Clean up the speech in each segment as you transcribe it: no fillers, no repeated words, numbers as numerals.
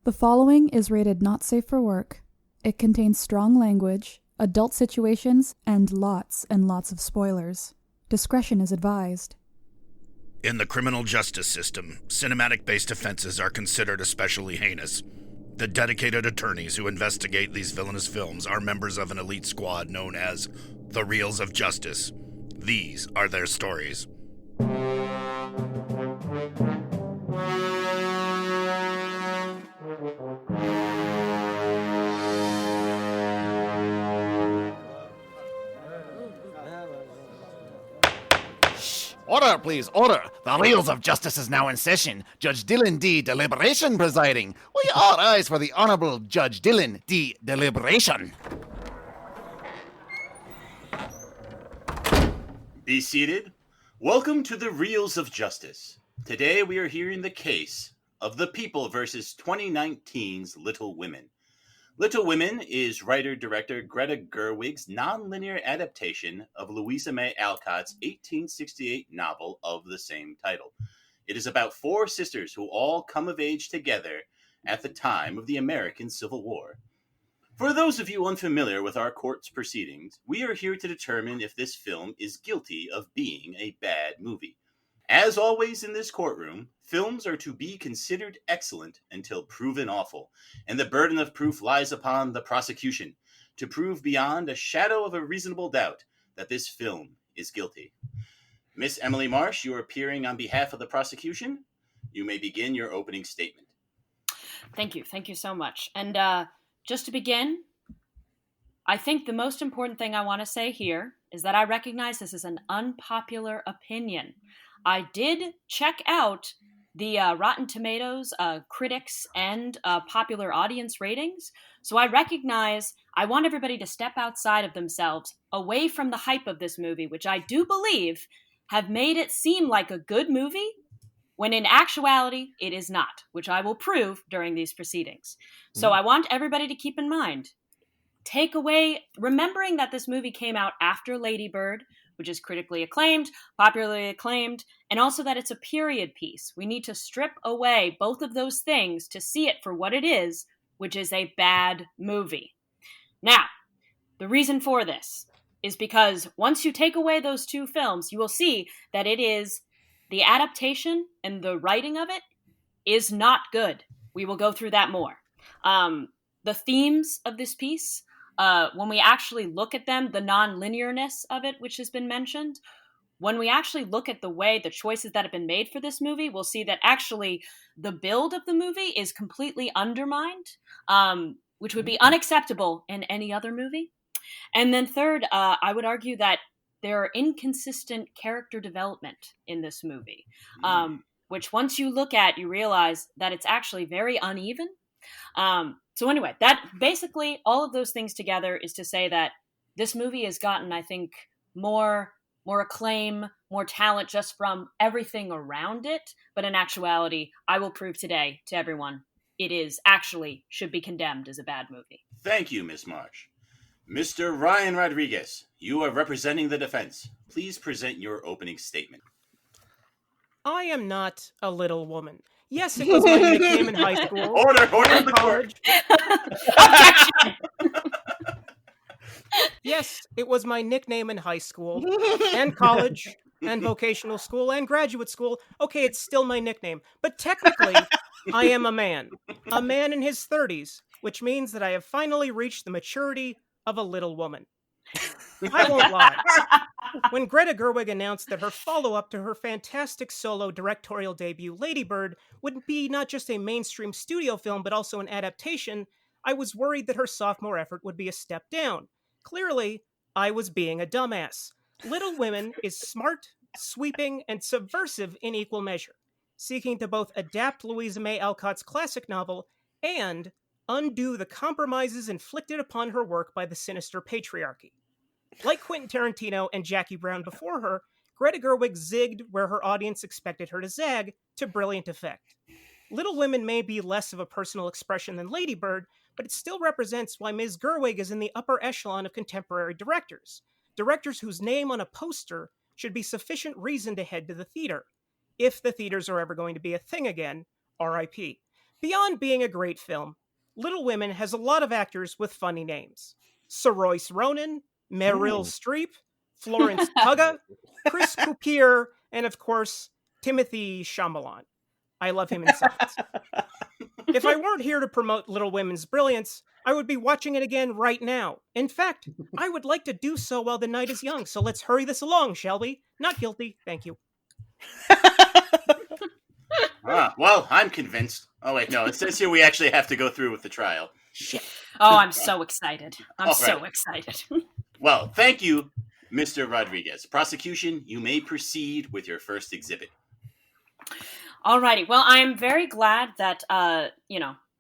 The following is rated not safe for work. It contains strong language, adult situations, and lots of spoilers. Discretion is advised. In the criminal justice system, cinematic-based offenses are considered especially heinous. The dedicated attorneys who investigate these villainous films are members of an elite squad known as the Reels of Justice. These are their stories. Order, please, order. The Reels of Justice is now in session. Judge Dylan D. Deliberation presiding. We all rise for the Honorable Judge Dylan D. Deliberation. Be seated. Welcome to the Reels of Justice. Today we are hearing the case of The People versus 2019's Little Women. Little Women is writer-director Greta Gerwig's non-linear adaptation of Louisa May Alcott's 1868 novel of the same title. It is about four sisters who all come of age together at the time of the American Civil War. For those of you unfamiliar with our court's proceedings, we are here to determine if this film is guilty of being a bad movie. As always in this courtroom, films are to be considered excellent until proven awful, and the burden of proof lies upon the prosecution to prove beyond a shadow of a reasonable doubt that this film is guilty. Miss Emily Marsh, you are appearing on behalf of the prosecution. You may begin your opening statement. Thank you so much. And just to begin, I think the most important thing I want to say here is that I recognize this is an unpopular opinion. I did check out the Rotten Tomatoes critics and popular audience ratings, so I recognize I want everybody to step outside of themselves, away from the hype of this movie, which I do believe have made it seem like a good movie, when in actuality it is not, which I will prove during these proceedings. So I want everybody to keep in mind, take away, remembering that this movie came out after Lady Bird, which is critically acclaimed, popularly acclaimed, and also that it's a period piece. We need to strip away both of those things to see it for what it is, which is a bad movie. Now, the reason for this is because once you take away those two films, you will see that it is the adaptation and the writing of it is not good. We will go through that more. The themes of this piece, when we actually look at them, the non-linearness of it, which has been mentioned, when we actually look at the way the choices that have been made for this movie, we'll see that actually the build of the movie is completely undermined, which would be unacceptable in any other movie. And then third, I would argue that there are inconsistent character development in this movie, which once you look at, you realize that it's actually very uneven. So anyway, that basically all of those things together is to say that this movie has gotten, I think, more acclaim, more talent just from everything around it. But in actuality, I will prove today to everyone it is actually should be condemned as a bad movie. Thank you, Miss Marsh. Mr. Ryan Rodriguez, you are representing the defense. Please present your opening statement. I am not a little woman. Yes, it was my nickname in high school. Order in the college. Yes, it was my nickname in high school and college and vocational school and graduate school. Okay, it's still my nickname, but technically, I am a man in his 30s, which means that I have finally reached the maturity of a little woman. I won't lie. When Greta Gerwig announced that her follow-up to her fantastic solo directorial debut, Lady Bird, would be not just a mainstream studio film, but also an adaptation, I was worried that her sophomore effort would be a step down. Clearly, I was being a dumbass. Little Women is smart, sweeping, and subversive in equal measure, seeking to both adapt Louisa May Alcott's classic novel and undo the compromises inflicted upon her work by the sinister patriarchy. Like Quentin Tarantino and Jackie Brown before her, Greta Gerwig zigged where her audience expected her to zag to brilliant effect. Little Women may be less of a personal expression than Lady Bird, but it still represents why Ms. Gerwig is in the upper echelon of contemporary directors. Directors whose name on a poster should be sufficient reason to head to the theater, if the theaters are ever going to be a thing again, R.I.P. Beyond being a great film, Little Women has a lot of actors with funny names. Saoirse Ronan, Meryl Streep, Florence Pugh, Chris Cooper, and of course, Timothy Chalamet. I love him in Silence. If I weren't here to promote Little Women's brilliance, I would be watching it again right now. In fact, I would like to do so while the night is young, so let's hurry this along, shall we? Not guilty, thank you. Well, I'm convinced. Oh, wait, no, it says here we actually have to go through with the trial. Shit. Oh, I'm so excited. I'm All so right. excited. Well, thank you, Mr. Rodriguez. Prosecution, you may proceed with your first exhibit. Alrighty. Well, I'm very glad that,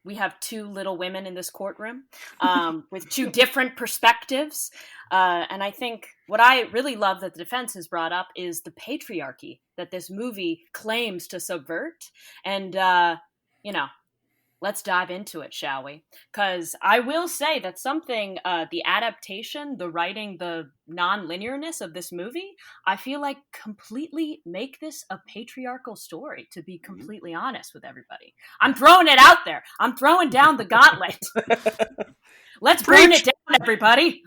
we have two Little Women in this courtroom with two different perspectives. And I think what I really love that the defense has brought up is the patriarchy that this movie claims to subvert. And, let's dive into it, shall we? Because I will say that something, the adaptation, the writing, the non-linearness of this movie, I feel like completely make this a patriarchal story, to be completely honest with everybody. I'm throwing it out there. I'm throwing down the gauntlet. Let's burn it down, everybody.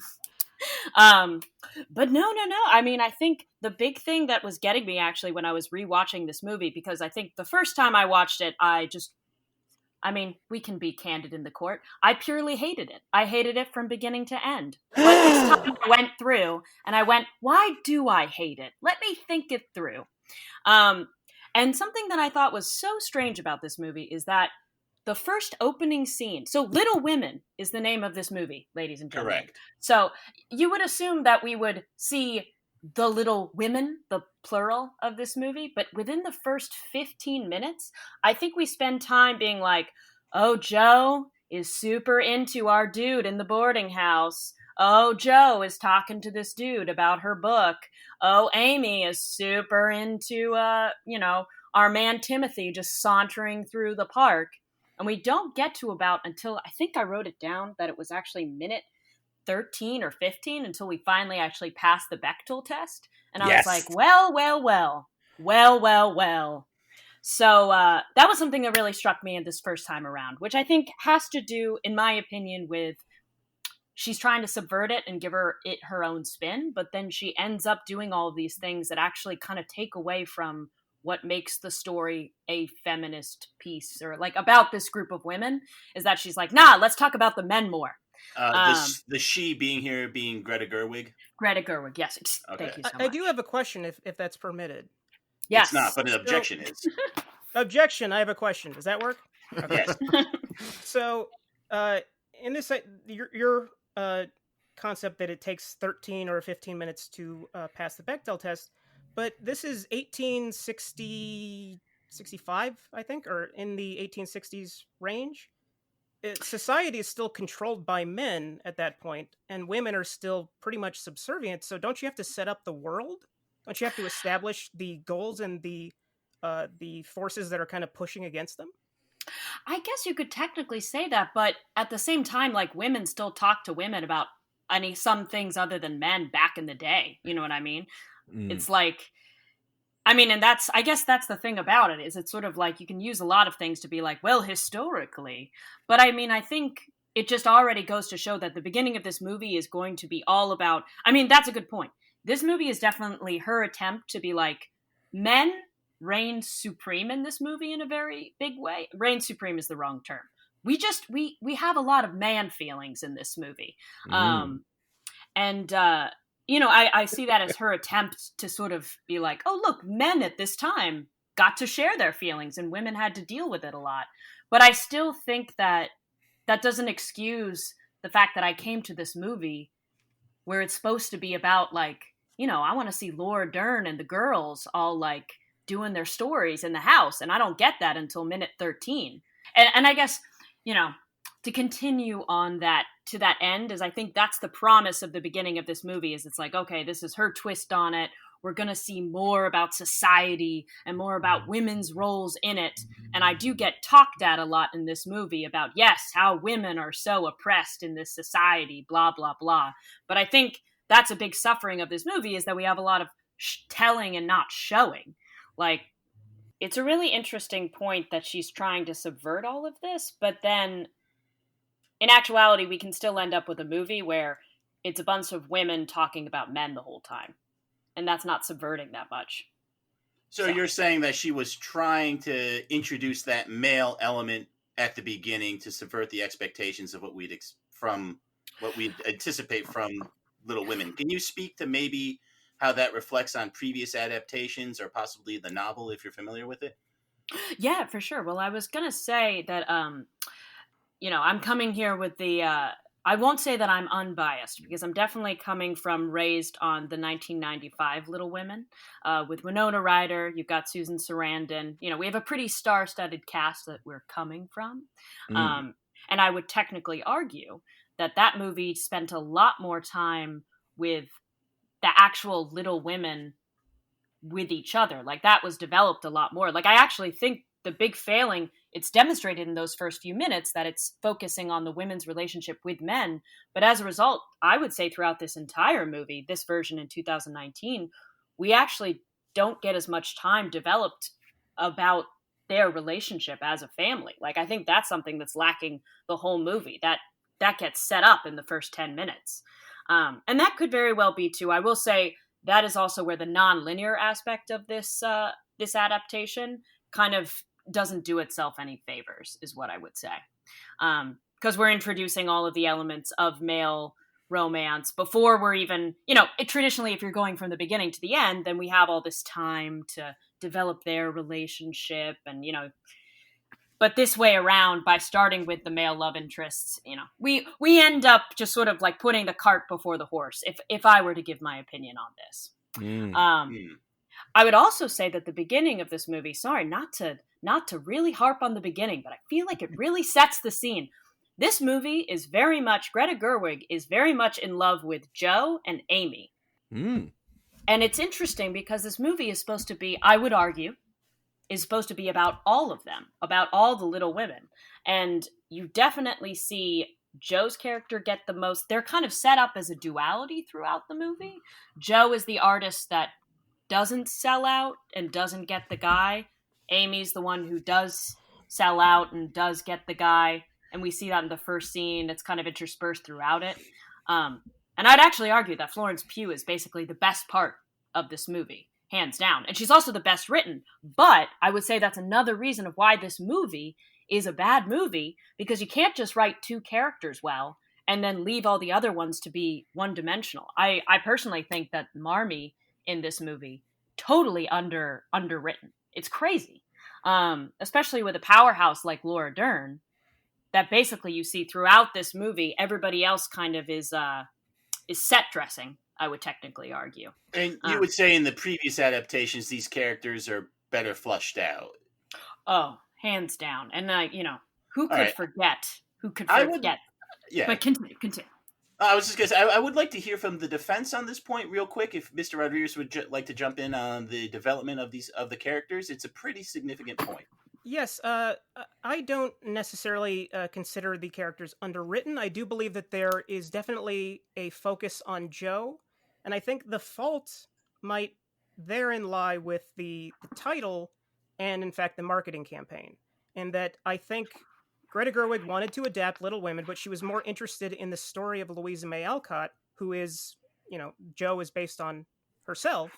But no. I mean, I think the big thing that was getting me actually when I was rewatching this movie, because I think the first time I watched it, we can be candid in the court. I purely hated it. I hated it from beginning to end. But this time I went through and I went, why do I hate it? Let me think it through. And something that I thought was so strange about this movie is that the first opening scene, so Little Women is the name of this movie, ladies and gentlemen. Correct. So you would assume that we would see the Little Women, the plural of this movie, but within the first 15 minutes, I think we spend time being like, oh, Joe is super into our dude in the boarding house. Oh, Joe is talking to this dude about her book. Oh, Amy is super into, our man Timothy just sauntering through the park. And we don't get to about until, I think I wrote it down that it was actually minute 13 or 15 until we finally actually passed the Bechdel test. And I was like, well. So that was something that really struck me in this first time around, which I think has to do, in my opinion, with she's trying to subvert it and give it her own spin, but then she ends up doing all of these things that actually kind of take away from what makes the story a feminist piece, or like about this group of women, is that she's like, nah, let's talk about the men more. The she being Greta Gerwig. Greta Gerwig, yes. Okay. Thank you so much. I do have a question if that's permitted. Yes. It's not, but an objection is. Objection, I have a question. Does that work? Okay. Yes. So, in this, your concept that it takes 13 or 15 minutes to pass the Bechdel test, but this is 1865, I think, or in the 1860s range. Society is still controlled by men at that point, and women are still pretty much subservient. So don't you have to set up the world? Don't you have to establish the goals and the forces that are kind of pushing against them? I guess you could technically say that, but at the same time, like, women still talk to women about some things other than men back in the day. You know what I mean? It's like, and I guess that's the thing about it, is it's sort of like you can use a lot of things to be like, well, historically. But I think it just already goes to show that the beginning of this movie is going to be all about, that's a good point. This movie is definitely her attempt to be like, men reign supreme in this movie in a very big way. Reign supreme is the wrong term. We have a lot of man feelings in this movie. I see that as her attempt to sort of be like, oh, look, men at this time got to share their feelings and women had to deal with it a lot. But I still think that doesn't excuse the fact that I came to this movie where it's supposed to be about, like, I want to see Laura Dern and the girls all, like, doing their stories in the house. And I don't get that until minute 13. And I guess, to continue on that, to that end, is I think that's the promise of the beginning of this movie, is it's like, okay, this is her twist on it. We're going to see more about society and more about women's roles in it. And I do get talked at a lot in this movie about, yes, how women are so oppressed in this society, blah, blah, blah. But I think that's a big suffering of this movie, is that we have a lot of telling and not showing. Like, it's a really interesting point that she's trying to subvert all of this, but then in actuality, we can still end up with a movie where it's a bunch of women talking about men the whole time. And that's not subverting that much. So you're saying that she was trying to introduce that male element at the beginning to subvert the expectations of what we'd anticipate from Little Women. Can you speak to maybe how that reflects on previous adaptations or possibly the novel, if you're familiar with it? Yeah, for sure. Well, I was going to say that, I'm coming here with I won't say that I'm unbiased, because I'm definitely coming from raised on the 1995 Little Women with Winona Ryder. You've got Susan Sarandon. We have a pretty star-studded cast that we're coming from. And I would technically argue that movie spent a lot more time with the actual Little Women with each other. Like, that was developed a lot more. Like, I actually think the big failing, it's demonstrated in those first few minutes that it's focusing on the women's relationship with men. But as a result, I would say throughout this entire movie, this version in 2019, we actually don't get as much time developed about their relationship as a family. Like, I think that's something that's lacking the whole movie. That gets set up in the first 10 minutes. And that could very well be too. I will say that is also where the non-linear aspect of this adaptation kind of doesn't do itself any favors, is what I would say. Because we're introducing all of the elements of male romance before we're even, traditionally, if you're going from the beginning to the end, then we have all this time to develop their relationship and, but this way around, by starting with the male love interests, we end up just sort of like putting the cart before the horse, if I were to give my opinion on this. I would also say that the beginning of this movie, sorry, not to really harp on the beginning, but I feel like it really sets the scene. This movie is very much, Greta Gerwig is very much in love with Joe and Amy. And it's interesting because this movie is supposed to be, I would argue, is supposed to be about all of them, about all the Little Women. And you definitely see Joe's character get the most, they're kind of set up as a duality throughout the movie. Joe is the artist that doesn't sell out and doesn't get the guy. Amy's the one who does sell out and does get the guy. And we see that in the first scene. It's kind of interspersed throughout it. And I'd actually argue that Florence Pugh is basically the best part of this movie, hands down. And she's also the best written. But I would say that's another reason of why this movie is a bad movie, because you can't just write two characters well and then leave all the other ones to be one-dimensional. I personally think that Marmee in this movie, totally underwritten. It's crazy. Especially with a powerhouse like Laura Dern, that basically you see throughout this movie, everybody else kind of is set dressing, I would technically argue. And you would say in the previous adaptations, these characters are better fleshed out. Oh, hands down. And who could forget? Who could I forget? Yeah. But continue. I was just going to say, I would like to hear from the defense on this point real quick. If Mr. Rodriguez would like to jump in on the development of the characters, it's a pretty significant point. Yes, I don't necessarily consider the characters underwritten. I do believe that there is definitely a focus on Joe, and I think the fault might therein lie with the title and, in fact, the marketing campaign. And that I think Greta Gerwig wanted to adapt Little Women, but she was more interested in the story of Louisa May Alcott, who is, Joe is based on herself.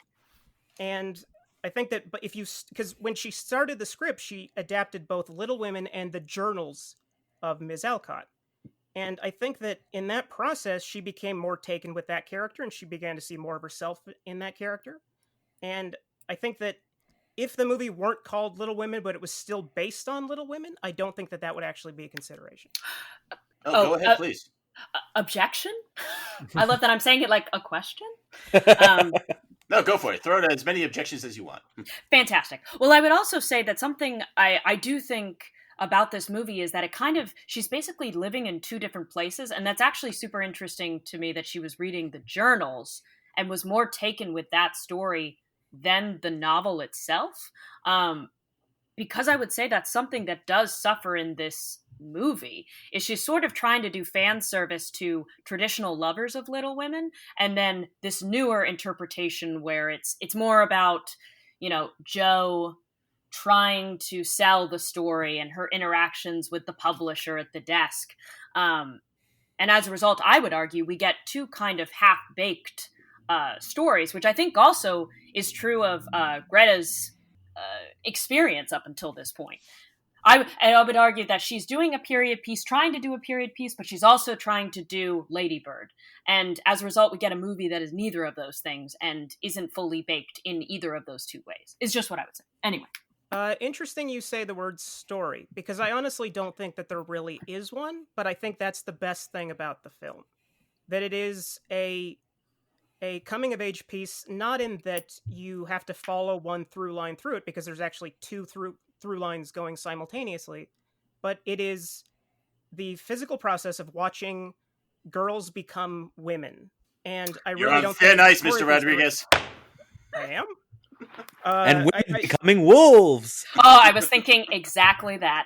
And I think that, but because when she started the script, she adapted both Little Women and the journals of Ms. Alcott. And I think that in that process, she became more taken with that character, and she began to see more of herself in that character. And I think that if the movie weren't called Little Women, but it was still based on Little Women, I don't think that would actually be a consideration. Go ahead, please. Objection? I love that I'm saying it like a question. No, go for it. Throw out as many objections as you want. Fantastic. Well, I would also say that something I do think about this movie is that she's basically living in two different places. And that's actually super interesting to me, that she was reading the journals and was more taken with that story than the novel itself. Because I would say that's something that does suffer in this movie, is she's sort of trying to do fan service to traditional lovers of Little Women, and then this newer interpretation where it's more about, Joe trying to sell the story and her interactions with the publisher at the desk. And as a result, I would argue we get two kind of half-baked stories, which I think also is true of Greta's experience up until this point. I would argue that she's doing a period piece, trying to do a period piece, but she's also trying to do Lady Bird. And as a result, we get a movie that is neither of those things and isn't fully baked in either of those two ways. It's just what I would say. Anyway. Interesting you say the word story, because I honestly don't think that there really is one, but I think that's the best thing about the film. That it is a coming-of-age piece, not in that you have to follow one through line through it, because there's actually two through lines going simultaneously, but it is the physical process of watching girls become women. And I You're really on don't thin think ice, Mr. Rodriguez. I am. And women becoming wolves. Oh, I was thinking exactly that.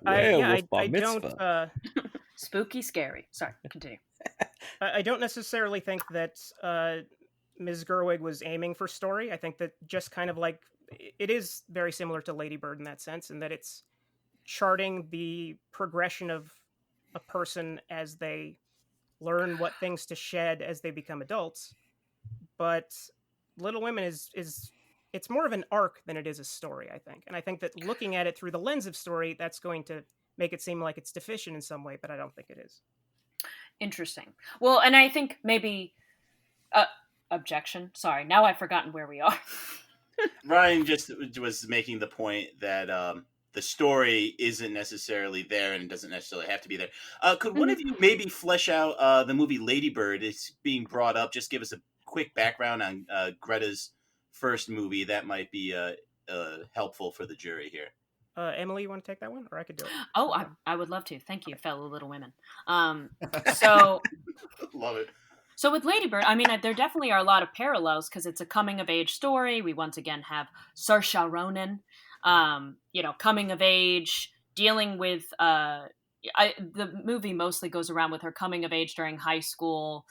I don't. Spooky, scary. Sorry, continue. I don't necessarily think that Ms. Gerwig was aiming for story. I think that just kind of like it is very similar to Lady Bird in that sense, in that it's charting the progression of a person as they learn what things to shed as they become adults. But Little Women is it's more of an arc than it is a story, I think. And I think that looking at it through the lens of story, that's going to make it seem like it's deficient in some way, but I don't think it is. Interesting. Well, and I think maybe objection. Sorry, now I've forgotten where we are. Ryan just was making the point that the story isn't necessarily there and it doesn't necessarily have to be there. Could one of you maybe flesh out the movie Lady Bird? It's being brought up. Just give us a quick background on Greta's first movie. That might be helpful for the jury here. Emily, you want to take that one? Or I could do it. Oh, I would love to. Thank you, fellow Little Women. So Love it. So with Lady Bird, I mean, there definitely are a lot of parallels because it's a coming-of-age story. We once again have Saoirse Ronan, coming of age, dealing with... the movie mostly goes around with her coming of age during high school,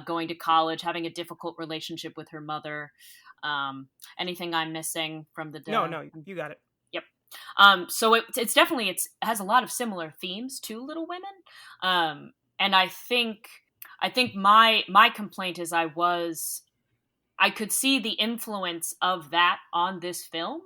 going to college, having a difficult relationship with her mother. Anything I'm missing from the... No, you got it. Yep. So it's definitely... It has a lot of similar themes to Little Women. And I think my complaint is I could see the influence of that on this film,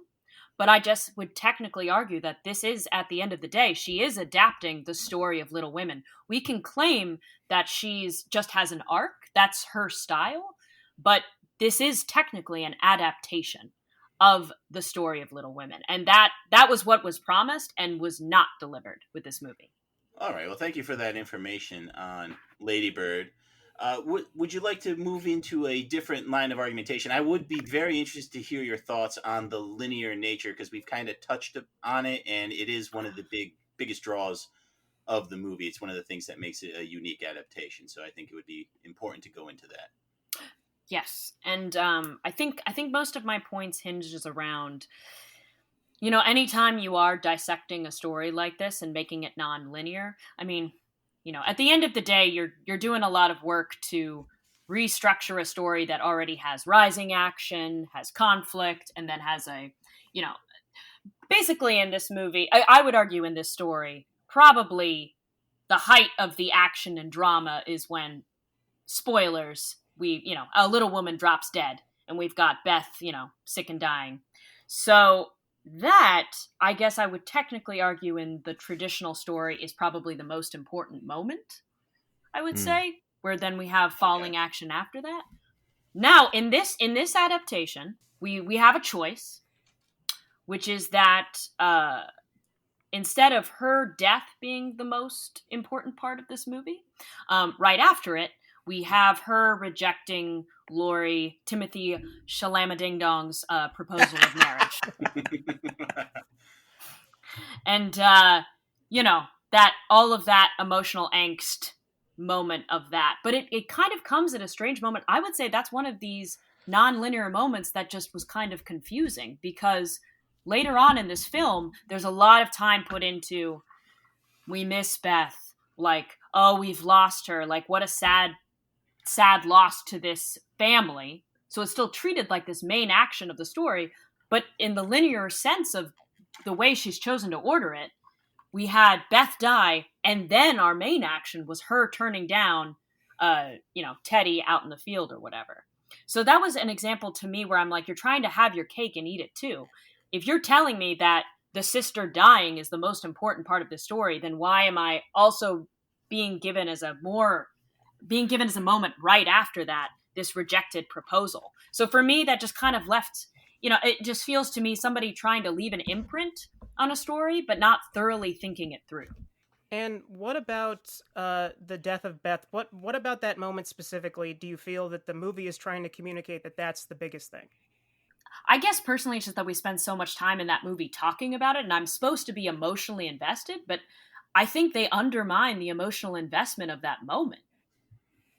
but I just would technically argue that this is, at the end of the day, she is adapting the story of Little Women. We can claim that she's just has an arc, that's her style, but this is technically an adaptation of the story of Little Women. And that was what was promised and was not delivered with this movie. All right. Well, thank you for that information on Lady Bird. Would you like to move into a different line of argumentation? I would be very interested to hear your thoughts on the linear nature, because we've kind of touched on it, and it is one of the biggest draws of the movie. It's one of the things that makes it a unique adaptation. So I think it would be important to go into that. Yes, and I think most of my points hinges around, anytime you are dissecting a story like this and making it non-linear, I mean, at the end of the day, you're doing a lot of work to restructure a story that already has rising action, has conflict, and then has basically in this movie, I would argue in this story, probably the height of the action and drama is when, spoilers, a little woman drops dead, and we've got Beth, sick and dying. So that, I guess I would technically argue in the traditional story is probably the most important moment, I would say, where then we have falling action after that. Now, in this adaptation, we have a choice, which is that instead of her death being the most important part of this movie, right after it, we have her rejecting Timothy Chalamet-Ding-Dong's proposal of marriage. And, that all of that emotional angst moment of that. But it kind of comes at a strange moment. I would say that's one of these non-linear moments that just was kind of confusing, because later on in this film, there's a lot of time put into, we miss Beth, like, oh, we've lost her, like, what a sad loss to this family. So it's still treated like this main action of the story, But in the linear sense of the way she's chosen to order it, we had Beth die, and then our main action was her turning down, Teddy out in the field or whatever. So that was an example to me where I'm like, you're trying to have your cake and eat it too. If you're telling me that the sister dying is the most important part of the story, then why am I also being given as a moment right after that, this rejected proposal? So for me, that just kind of left, it just feels to me somebody trying to leave an imprint on a story, but not thoroughly thinking it through. And what about the death of Beth? What about that moment specifically do you feel that the movie is trying to communicate that that's the biggest thing? I guess personally, it's just that we spend so much time in that movie talking about it, and I'm supposed to be emotionally invested, but I think they undermine the emotional investment of that moment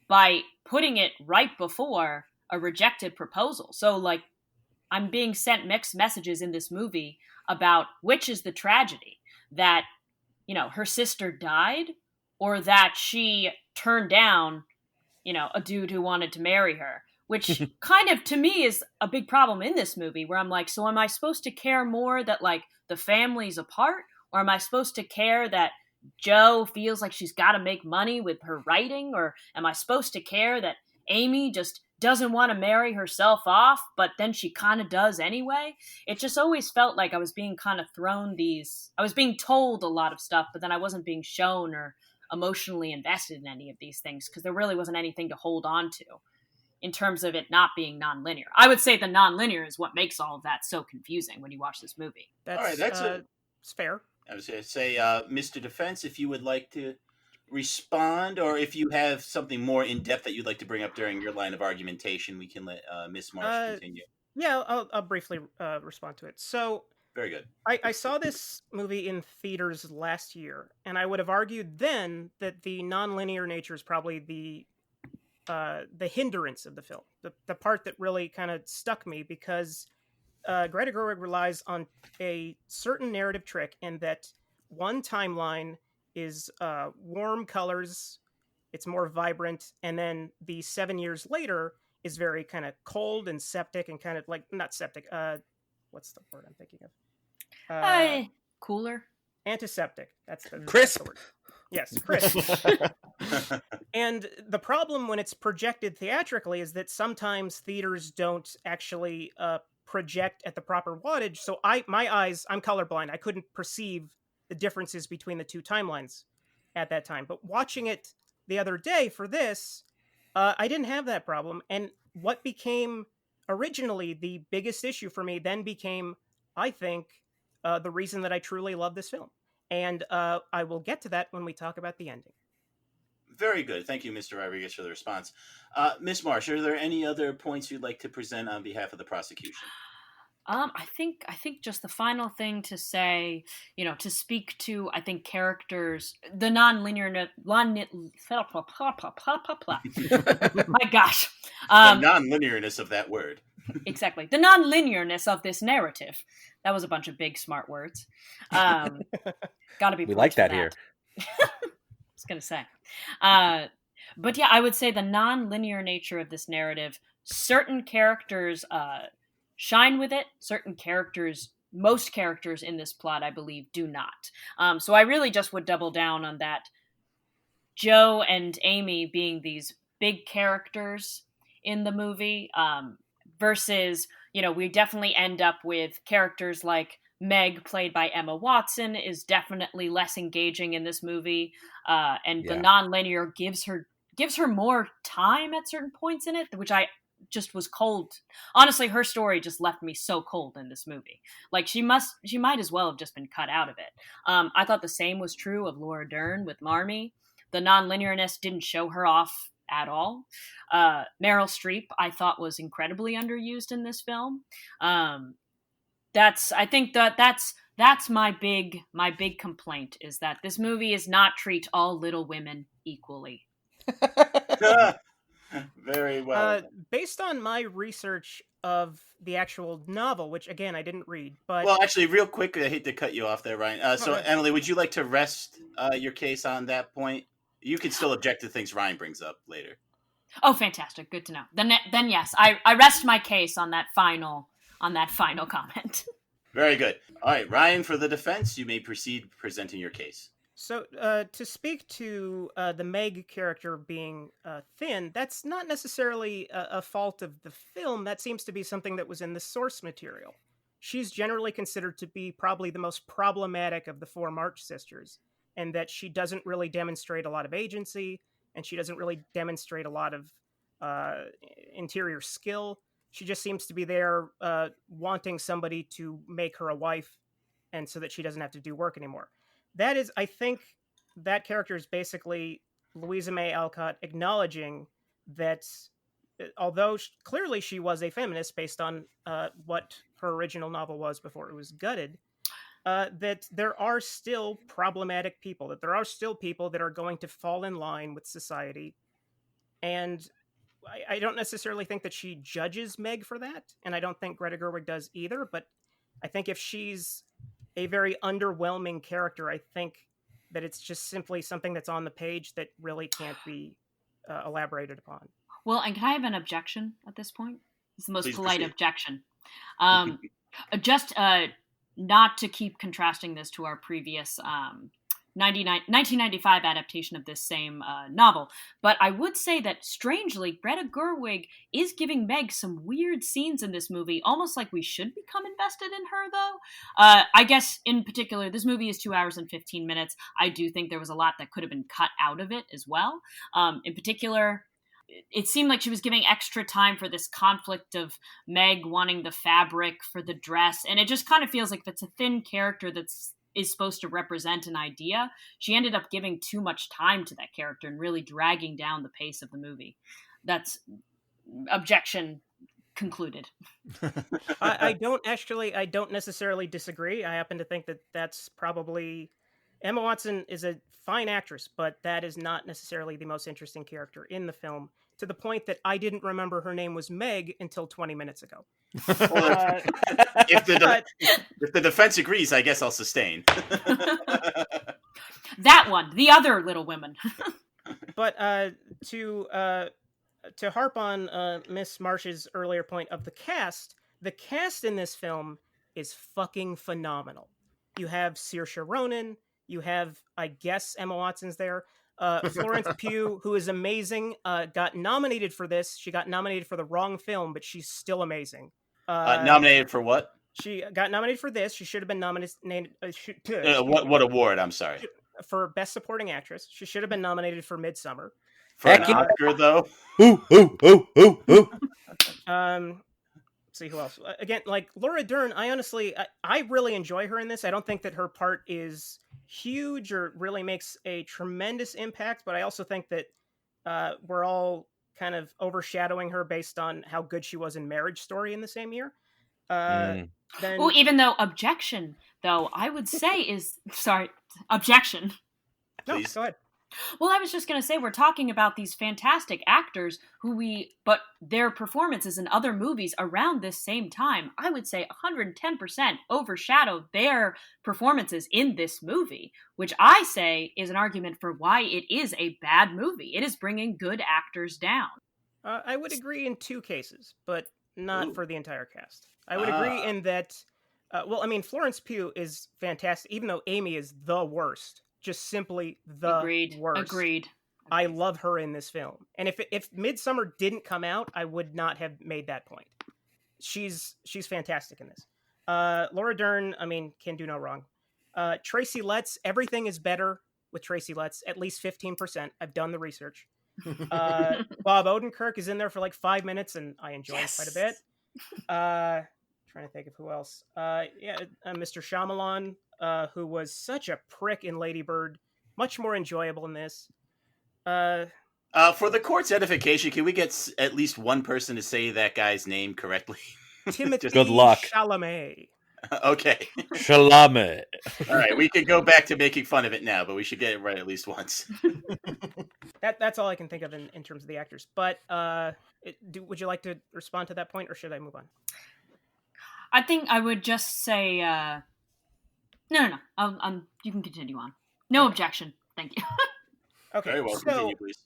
by putting it right before a rejected proposal. So, like, I'm being sent mixed messages in this movie about which is the tragedy, that, her sister died, or that she turned down, a dude who wanted to marry her, which kind of, to me, is a big problem in this movie, where I'm like, so am I supposed to care more that, like, the family's apart, or am I supposed to care that Jo feels like she's got to make money with her writing, or am I supposed to care that Amy just doesn't want to marry herself off, but then she kind of does anyway? It just always felt like I was being kind of I was being told a lot of stuff, but then I wasn't being shown or emotionally invested in any of these things, because there really wasn't anything to hold on to in terms of it not being nonlinear. I would say the nonlinear is what makes all of that so confusing when you watch this movie. That's, all right, it's fair. I was going to say, Mr. Defense, if you would like to respond, or if you have something more in-depth that you'd like to bring up during your line of argumentation, we can let Miss Marsh continue. Yeah, I'll briefly respond to it. So, very good. I saw this movie in theaters last year, and I would have argued then that the nonlinear nature is probably the hindrance of the film, the part that really kind of stuck me, because Greta Gerwig relies on a certain narrative trick in that one timeline is warm colors, it's more vibrant, and then the 7 years later is very kind of cold and septic and kind of like, not septic, what's the word I'm thinking of? Cooler? Antiseptic. That's the crisp. word. Yes, crisp. And the problem when it's projected theatrically is that sometimes theaters don't actually project at the proper wattage. So my eyes, I'm colorblind. I couldn't perceive the differences between the two timelines at that time. But watching it the other day for this, I didn't have that problem. And what became originally the biggest issue for me then became, I think, the reason that I truly love this film. And I will get to that when we talk about the ending. Very good. Thank you, Mr. Rodriguez, for the response. Miss Marsh, are there any other points you'd like to present on behalf of the prosecution? I think just the final thing to say, to speak to, I think, characters, the my gosh. The non-linearness of that word. Exactly. The non-linearness of this narrative. That was a bunch of big, smart words. Gotta be. We like that here. I was going to say. But yeah, I would say the non-linear nature of this narrative, certain characters shine with it. Certain characters, most characters in this plot, I believe, do not. So I really just would double down on that. Jo and Amy being these big characters in the movie, versus, we definitely end up with characters like Meg, played by Emma Watson, is definitely less engaging in this movie, and the non-linear gives her more time at certain points in it, which I just was cold. Honestly, her story just left me so cold in this movie. Like, she might as well have just been cut out of it. I thought the same was true of Laura Dern with Marmee. The non-linearness didn't show her off at all. Meryl Streep, I thought, was incredibly underused in this film. That's my big complaint, is that this movie is not treat all Little Women equally. Very well. Based on my research of the actual novel, which again I didn't read, but well, actually, real quick, I hate to cut you off there, Ryan. So, Emily, would you like to rest your case on that point? You can still object to things Ryan brings up later. Oh, fantastic! Good to know. Then yes, I rest my case on that final on that final comment. Very good. All right, Ryan, for the defense, you may proceed presenting your case. So, to speak to the Meg character being thin, that's not necessarily a fault of the film. That seems to be something that was in the source material. She's generally considered to be probably the most problematic of the 4 March sisters, and that she doesn't really demonstrate a lot of agency, and she doesn't really demonstrate a lot of interior skill. She just seems to be there wanting somebody to make her a wife, and so that she doesn't have to do work anymore. That is, I think, that character is basically Louisa May Alcott acknowledging that although clearly she was a feminist based on what her original novel was before it was gutted, that there are still problematic people, that there are still people that are going to fall in line with society. And I don't necessarily think that she judges Meg for that, and I don't think Greta Gerwig does either, but I think if she's a very underwhelming character, I think that it's just simply something that's on the page that really can't be elaborated upon. Well, and can I have an objection at this point? It's the most Please polite proceed. objection. Just not to keep contrasting this to our previous 1995 adaptation of this same novel, but I would say that strangely, Greta Gerwig is giving Meg some weird scenes in this movie, almost like we should become invested in her, though. I guess, in particular, this movie is 2 hours and 15 minutes. I do think there was a lot that could have been cut out of it as well. In particular, it seemed like she was giving extra time for this conflict of Meg wanting the fabric for the dress, and it just kind of feels like if it's a thin character is supposed to represent an idea, she ended up giving too much time to that character and really dragging down the pace of the movie. That's objection concluded. I don't necessarily disagree. I happen to think that that's probably... Emma Watson is a fine actress, but that is not necessarily the most interesting character in the film, to the point that I didn't remember her name was Meg until 20 minutes ago. If the defense agrees, I guess I'll sustain. That one, the other Little Women. But to harp on Miss Marsh's earlier point of the cast in this film is fucking phenomenal. You have Saoirse Ronan, you have, I guess, Emma Watson's there. Florence Pugh, who is amazing, got nominated for this. She got nominated for the wrong film, but she's still amazing. Nominated for what? She got nominated for this. She should have been nominated. What award? I'm sorry. For Best Supporting Actress. She should have been nominated for Midsummer. For an Oscar, though? See who else. Again, like Laura Dern, I really enjoy her in this. I don't think that her part is huge or really makes a tremendous impact, but I also think that we're all kind of overshadowing her based on how good she was in Marriage Story in the same year. Even though objection, though, I would say is... Sorry, objection. No, go ahead. Well, I was just going to say, we're talking about these fantastic actors but their performances in other movies around this same time, I would say 110% overshadow their performances in this movie, which I say is an argument for why it is a bad movie. It is bringing good actors down. I would agree in 2 cases, but not for the entire cast. I would agree in that, Florence Pugh is fantastic, even though Amy is the worst. Just simply the worst. Agreed. I love her in this film. And if Midsummer didn't come out, I would not have made that point. She's fantastic in this. Laura Dern, can do no wrong. Tracy Letts, everything is better with Tracy Letts, at least 15%. I've done the research. Bob Odenkirk is in there for like 5 minutes, and I enjoy it quite a bit. Trying to think of who else. Mr. Shyamalan, who was such a prick in Lady Bird, much more enjoyable in this. For the court's edification, can we get at least one person to say that guy's name correctly? Timothy Good luck. Chalamet. Okay. Chalamet. All right, we could go back to making fun of it now, but we should get it right at least once. That's all I can think of in terms of the actors. But would you like to respond to that point, or should I move on? I think I would just say... No. You can continue on. No objection. Thank you. Okay. Very well. Continue, please.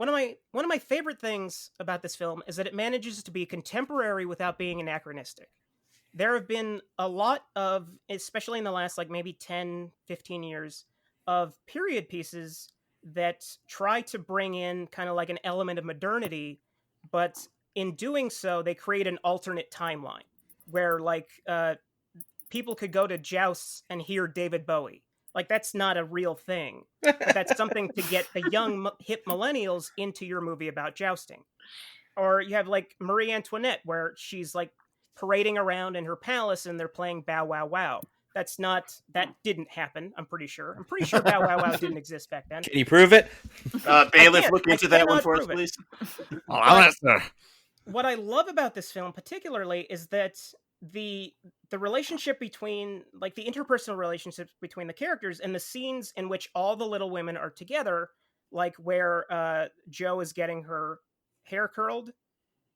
one of my favorite things about this film is that it manages to be contemporary without being anachronistic. There have been a lot of, especially in the last like maybe 10, 15 years, of period pieces that try to bring in kind of like an element of modernity, but in doing so, they create an alternate timeline where like people could go to jousts and hear David Bowie. Like, that's not a real thing. But that's something to get the young hip millennials into your movie about jousting. Or you have like Marie Antoinette, where she's like parading around in her palace and they're playing Bow Wow Wow. That didn't happen, I'm pretty sure. I'm pretty sure Bow Wow Wow didn't exist back then. Can you prove it? Bailiff, look into that one for us, please. What I love about this film particularly is that the relationship between, like, the interpersonal relationships between the characters and the scenes in which all the Little Women are together, like where Jo is getting her hair curled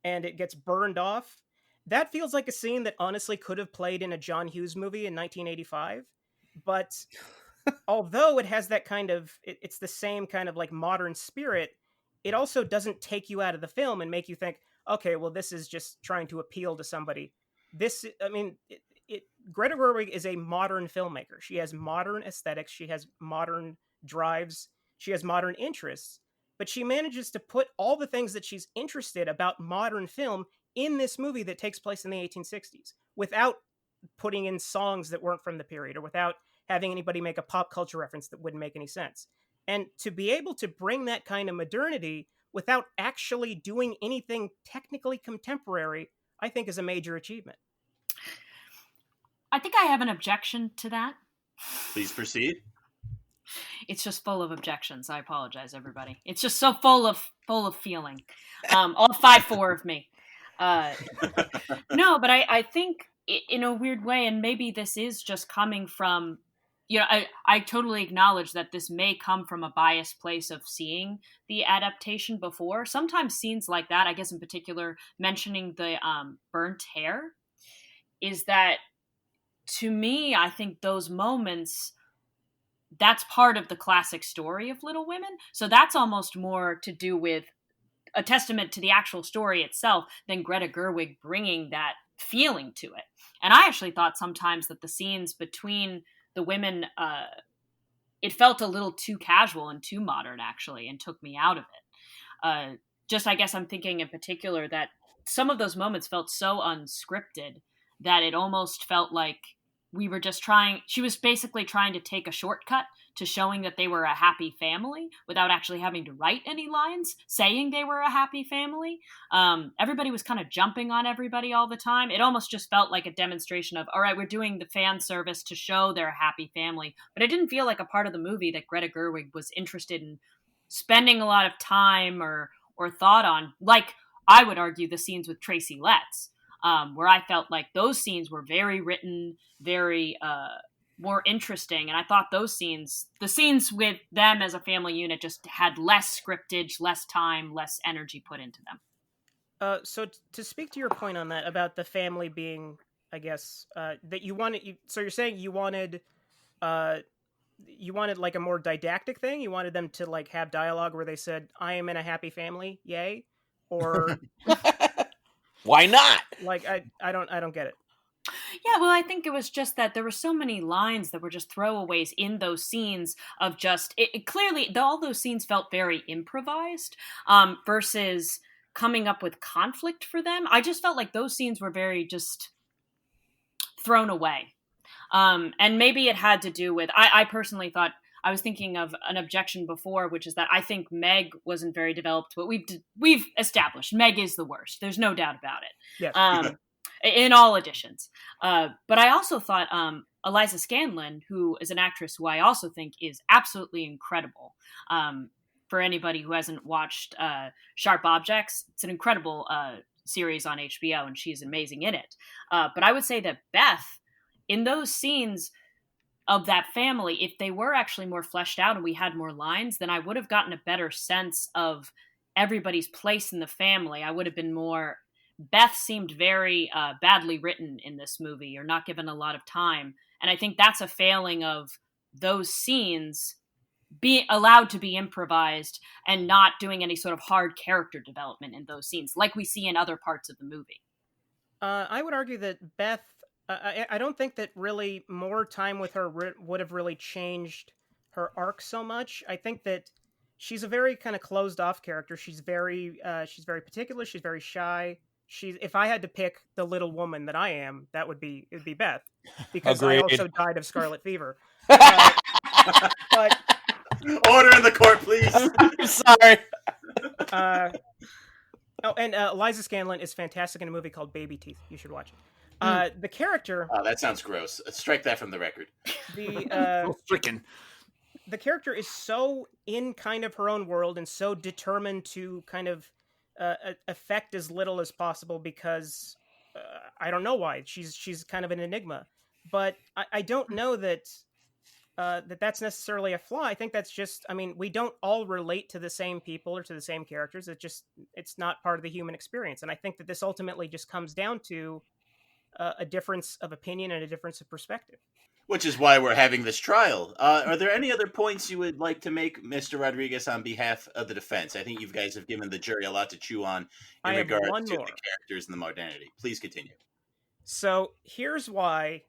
and it gets burned off. That feels like a scene that honestly could have played in a John Hughes movie in 1985. But although it has that kind of, it's the same kind of like modern spirit, it also doesn't take you out of the film and make you think, okay, well, this is just trying to appeal to somebody. Greta Gerwig is a modern filmmaker. She has modern aesthetics. She has modern drives. She has modern interests. But she manages to put all the things that she's interested about modern film in this movie that takes place in the 1860s without putting in songs that weren't from the period or without having anybody make a pop culture reference that wouldn't make any sense. And to be able to bring that kind of modernity without actually doing anything technically contemporary, I think is a major achievement. I think I have an objection to that. Please proceed. It's just full of objections. I apologize, everybody. It's just so full of feeling. All 5-4 of me. No, but I think in a weird way, and maybe this is just coming from, I totally acknowledge that this may come from a biased place of seeing the adaptation before. Sometimes scenes like that, I guess in particular, mentioning the burnt hair, is that, to me, I think those moments, that's part of the classic story of Little Women. So that's almost more to do with a testament to the actual story itself than Greta Gerwig bringing that feeling to it. And I actually thought sometimes that the scenes between the women, it felt a little too casual and too modern, actually, and took me out of it. I guess I'm thinking in particular that some of those moments felt so unscripted that it almost felt like she was basically trying to take a shortcut to showing that they were a happy family without actually having to write any lines saying they were a happy family. Everybody was kind of jumping on everybody all the time. It almost just felt like a demonstration of, all right, we're doing the fan service to show they're a happy family. But it didn't feel like a part of the movie that Greta Gerwig was interested in spending a lot of time or thought on. Like, I would argue the scenes with Tracy Letts, where I felt like those scenes were very written, very more interesting. And I thought the scenes with them as a family unit just had less scriptage, less time, less energy put into them. So to speak to your point on that, about the family being, I guess, that you wanted, so you're saying you wanted like a more didactic thing? You wanted them to like have dialogue where they said, I am in a happy family, yay? Or... Why not? Like, I don't get it. Yeah, well, I think it was just that there were so many lines that were just throwaways in those scenes of just, clearly, all those scenes felt very improvised versus coming up with conflict for them. I just felt like those scenes were very just thrown away. And maybe it had to do with, I personally thought, I was thinking of an objection before, which is that I think Meg wasn't very developed, but we've established Meg is the worst. There's no doubt about it. Yes. In all editions. But I also thought Eliza Scanlon, who is an actress who I also think is absolutely incredible. For anybody who hasn't watched Sharp Objects, it's an incredible series on HBO, and she's amazing in it. But I would say that Beth, in those scenes of that family, if they were actually more fleshed out and we had more lines, then I would have gotten a better sense of everybody's place in the family. I would have been more... Beth seemed very badly written in this movie, or not given a lot of time. And I think that's a failing of those scenes be allowed to be improvised and not doing any sort of hard character development in those scenes, like we see in other parts of the movie. I would argue that Beth, I don't think that really more time with her would have really changed her arc so much. I think that she's a very kind of closed off character. She's very particular. She's very shy. If I had to pick the little woman that I am, it'd be Beth, because Agreed. I also died of scarlet fever. But Order in the court, please. I'm sorry. And Liza Scanlon is fantastic in a movie called Baby Teeth. You should watch it. The character. Oh, that sounds gross. Strike that from the record. Freaking. The character is so in kind of her own world and so determined to kind of affect as little as possible, because I don't know why. She's kind of an enigma, but I don't know that that's necessarily a flaw. I think that's just, we don't all relate to the same people or to the same characters. It's not part of the human experience. And I think that this ultimately just comes down to a difference of opinion and a difference of perspective. Which is why we're having this trial. Are there any other points you would like to make, Mr. Rodriguez, on behalf of the defense? I think you guys have given the jury a lot to chew on in regards to the characters and the modernity. Please continue. So here's why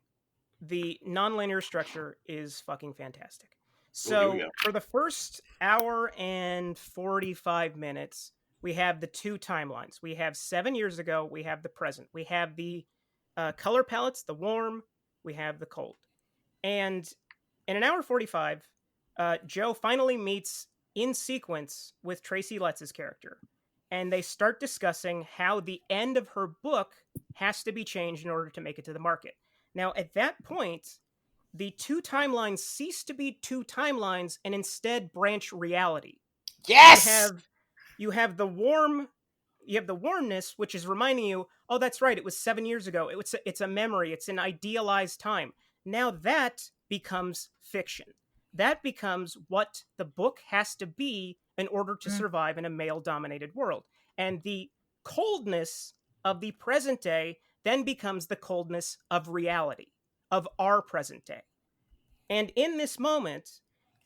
the nonlinear structure is fucking fantastic. So for the first hour and 45 minutes, we have the two timelines. We have 7 years ago. We have the present. We have the color palettes, the warm. We have the cold. And in an hour 45, Joe finally meets in sequence with Tracy Letts' character. And they start discussing how the end of her book has to be changed in order to make it to the market. Now, at that point, the two timelines cease to be two timelines and instead branch reality. Yes! You have the warmness, which is reminding you, oh, that's right, it was 7 years ago. It's a memory. It's an idealized time. Now that becomes fiction. That becomes what the book has to be in order to survive in a male-dominated world. And the coldness of the present day then becomes the coldness of reality, of our present day. And in this moment,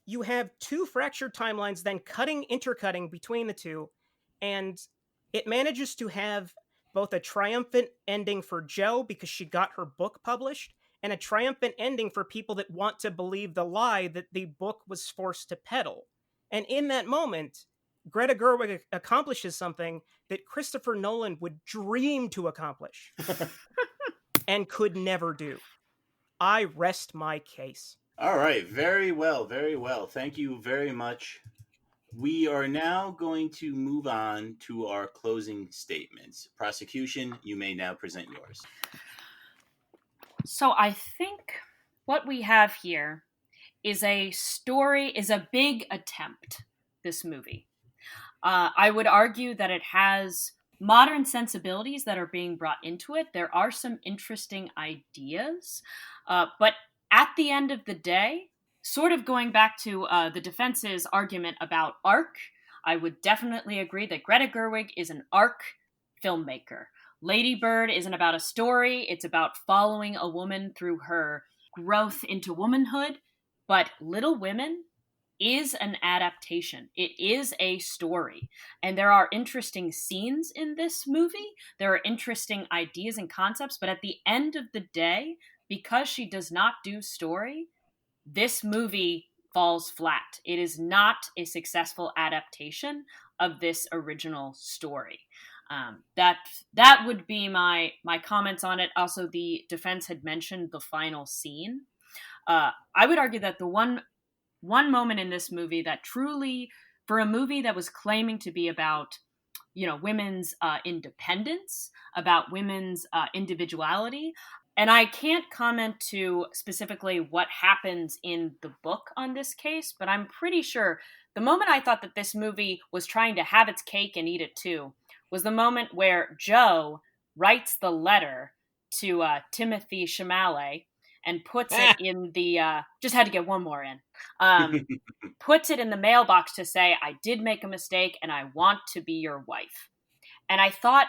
you have two fractured timelines then intercutting between the two, and it manages to have both a triumphant ending for Jo because she got her book published, and a triumphant ending for people that want to believe the lie that the book was forced to peddle. And in that moment, Greta Gerwig accomplishes something that Christopher Nolan would dream to accomplish and could never do. I rest my case. All right. Very well. Very well. Thank you very much. We are now going to move on to our closing statements. Prosecution, you may now present yours. So I think what we have here is a big attempt, this movie. I would argue that it has modern sensibilities that are being brought into it. There are some interesting ideas, but at the end of the day, sort of going back to the defense's argument about arc, I would definitely agree that Greta Gerwig is an arc filmmaker. Lady Bird isn't about a story. It's about following a woman through her growth into womanhood. But Little Women is an adaptation. It is a story. And there are interesting scenes in this movie. There are interesting ideas and concepts. But at the end of the day, because she does not do story, this movie falls flat. It is not a successful adaptation of this original story. That would be my comments on it. Also, the defense had mentioned the final scene. I would argue that the one moment in this movie that truly, for a movie that was claiming to be about, women's independence, about women's individuality, and I can't comment to specifically what happens in the book on this case, but I'm pretty sure the moment I thought that this movie was trying to have its cake and eat it too was the moment where Jo writes the letter to Timothy Chalamet and puts it in the, just had to get one more in, puts it in the mailbox to say, I did make a mistake and I want to be your wife. And I thought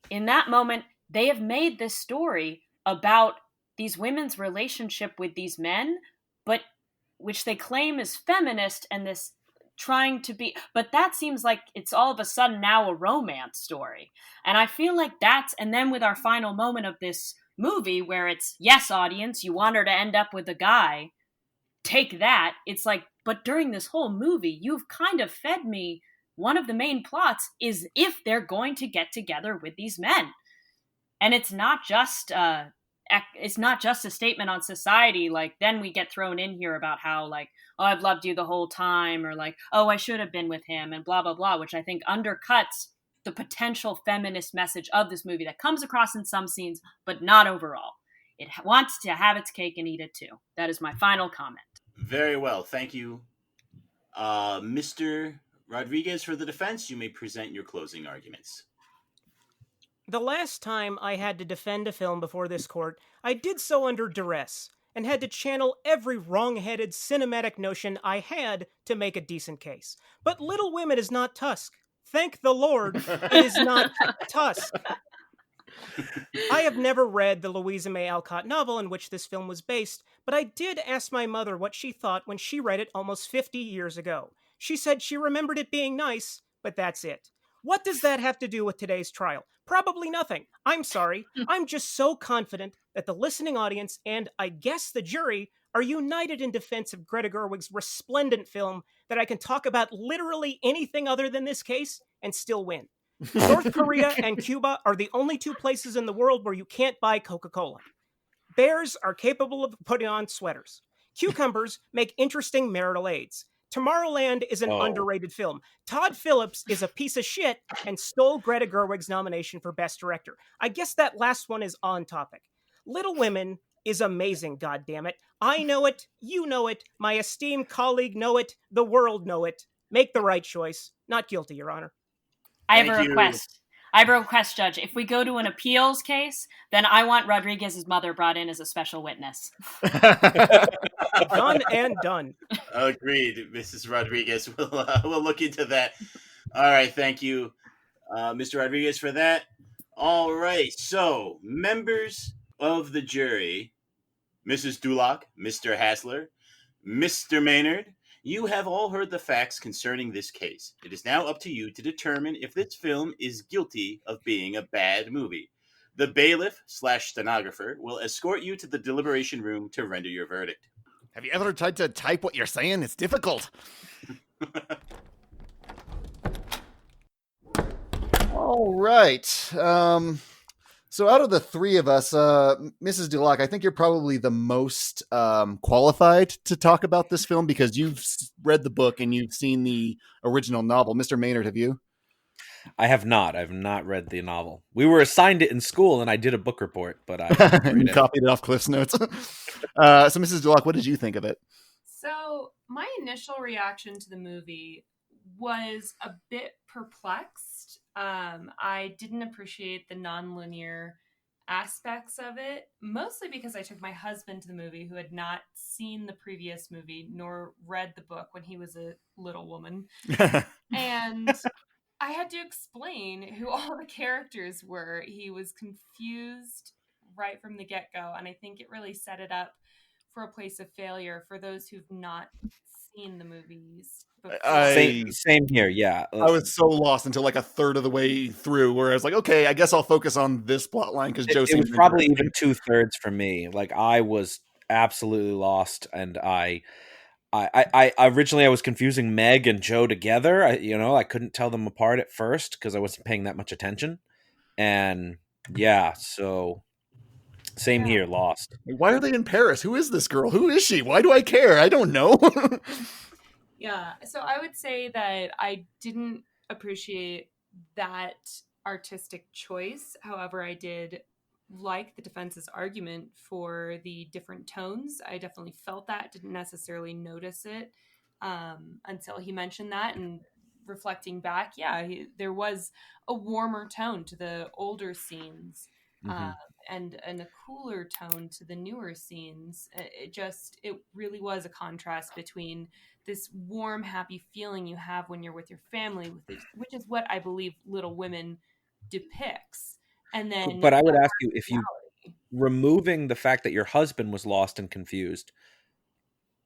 in that moment, they have made this story about these women's relationship with these men, but which they claim is feminist and this trying to be, but that seems like it's all of a sudden now a romance story. And I feel like and then with our final moment of this movie where it's, yes, audience, you want her to end up with a guy, take that. It's like, but during this whole movie, you've kind of fed me one of the main plots is if they're going to get together with these men. And it's not just a statement on society. Like, then we get thrown in here about how, like, oh, I've loved you the whole time, or like, oh, I should have been with him, and blah, blah, blah, which I think undercuts the potential feminist message of this movie that comes across in some scenes, but not overall. It wants to have its cake and eat it too. That is my final comment. Very well. Thank you. Mr. Rodriguez, for the defense, you may present your closing arguments. The last time I had to defend a film before this court, I did so under duress, and had to channel every wrong-headed cinematic notion I had to make a decent case. But Little Women is not Tusk. Thank the Lord, it is not Tusk. I have never read the Louisa May Alcott novel in which this film was based, but I did ask my mother what she thought when she read it almost 50 years ago. She said she remembered it being nice, but that's it. What does that have to do with today's trial? Probably nothing. I'm sorry. I'm just so confident that the listening audience and, I guess, the jury are united in defense of Greta Gerwig's resplendent film that I can talk about literally anything other than this case and still win. North Korea and Cuba are the only two places in the world where you can't buy Coca-Cola. Bears are capable of putting on sweaters. Cucumbers make interesting marital aids. Tomorrowland is an underrated film. Todd Phillips is a piece of shit and stole Greta Gerwig's nomination for Best Director. I guess that last one is on topic. Little Women is amazing, goddammit. I know it, you know it, my esteemed colleague know it, the world know it. Make the right choice. Not guilty, Your Honor. I have a request. I have a request, Judge. If we go to an appeals case, then I want Rodriguez's mother brought in as a special witness. Done and done. Agreed, Mrs. Rodriguez. We'll look into that. All right, thank you, Mr. Rodriguez, for that. All right, so members of the jury, Mrs. DuLac, Mr. Haslar, Mr. Maynard, you have all heard the facts concerning this case. It is now up to you to determine if this film is guilty of being a bad movie. The bailiff/stenographer will escort you to the deliberation room to render your verdict. Have you ever tried to type what you're saying? It's difficult. All right. So out of the three of us, Mrs. DuLac, I think you're probably the most qualified to talk about this film because you've read the book and you've seen the original novel. Mr. Maynard, have you? I have not. I've not read the novel. We were assigned it in school and I did a book report, but I copied it off Cliff's Notes. So Mrs. DuLac, what did you think of it? So my initial reaction to the movie was a bit perplexed. I didn't appreciate the nonlinear aspects of it, mostly because I took my husband to the movie who had not seen the previous movie nor read the book when he was a little woman. And I had to explain who all the characters were. He was confused right from the get-go, and I think it really set it up for a place of failure for those who've not seen the movies before. Same here, yeah. I was so lost until like a third of the way through where I was like, okay, I guess I'll focus on this plot line because Joe it was probably even 2/3 for me. Like I was absolutely lost, and I originally I was confusing Meg and Joe together. I couldn't tell them apart at first because I wasn't paying that much attention. And yeah, so same here, lost. Why are they in Paris? Who is this girl? Who is she? Why do I care? I don't know. Yeah, so I would say that I didn't appreciate that artistic choice. However, I did like the defense's argument for the different tones. I definitely felt that, didn't necessarily notice it until he mentioned that. And reflecting back, there was a warmer tone to the older scenes. And a cooler tone to the newer scenes. It really was a contrast between this warm, happy feeling you have when you're with your family, which is what I believe Little Women depicts. And then, but I would ask you, if you removing the fact that your husband was lost and confused,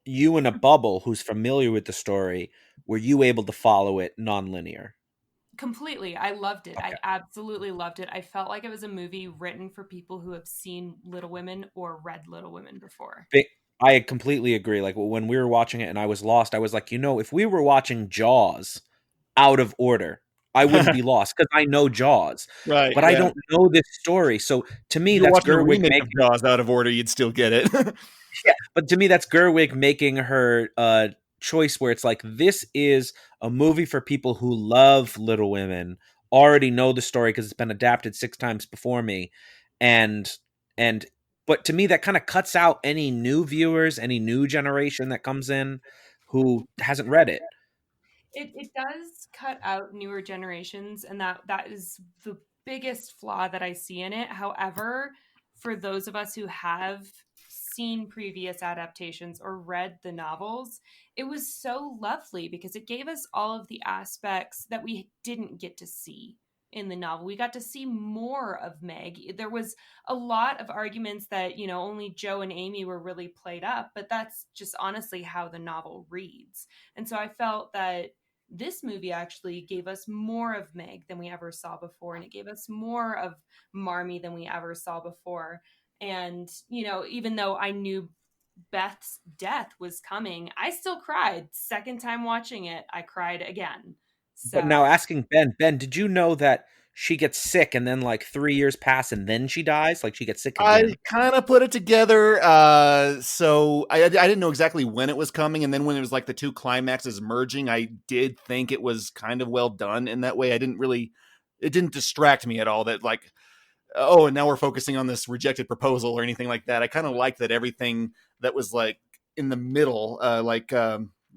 you in a bubble who's familiar with the story, were you able to follow it non-linear? Completely. I loved it. Okay. I absolutely loved it. I felt like it was a movie written for people who have seen Little Women or read Little Women before. I completely agree. Like when we were watching it and I was lost, I was like, if we were watching Jaws out of order, I wouldn't be lost because I know Jaws, Right. but I don't know this story. So to me, If you're that's watching a Gerwig remake making. of Jaws out of order, you'd still get it. Yeah, but to me, that's Gerwig making her choice where it's like, this is a movie for people who love Little Women, already know the story because it's been adapted 6 times before me, and but to me that kind of cuts out any new viewers, any new generation that comes in who hasn't read it. It does cut out newer generations, and that is the biggest flaw that I see in it. However, for those of us who have seen previous adaptations or read the novels, it was so lovely because it gave us all of the aspects that we didn't get to see in the novel. We got to see more of Meg. There was a lot of arguments that, only Joe and Amy were really played up, but that's just honestly how the novel reads. And so I felt that this movie actually gave us more of Meg than we ever saw before, and it gave us more of Marmee than we ever saw before. And, even though I knew Beth's death was coming, I still cried. Second time watching it, I cried again. So, But now asking Ben, did you know that she gets sick and then like 3 years pass and then she dies? Like she gets sick again. I kind of put it together. So I didn't know exactly when it was coming. And then when it was like the two climaxes merging, I did think it was kind of well done in that way. It didn't distract me at all that like, oh, and now we're focusing on this rejected proposal or anything like that. I kind of liked that everything that was like in the middle,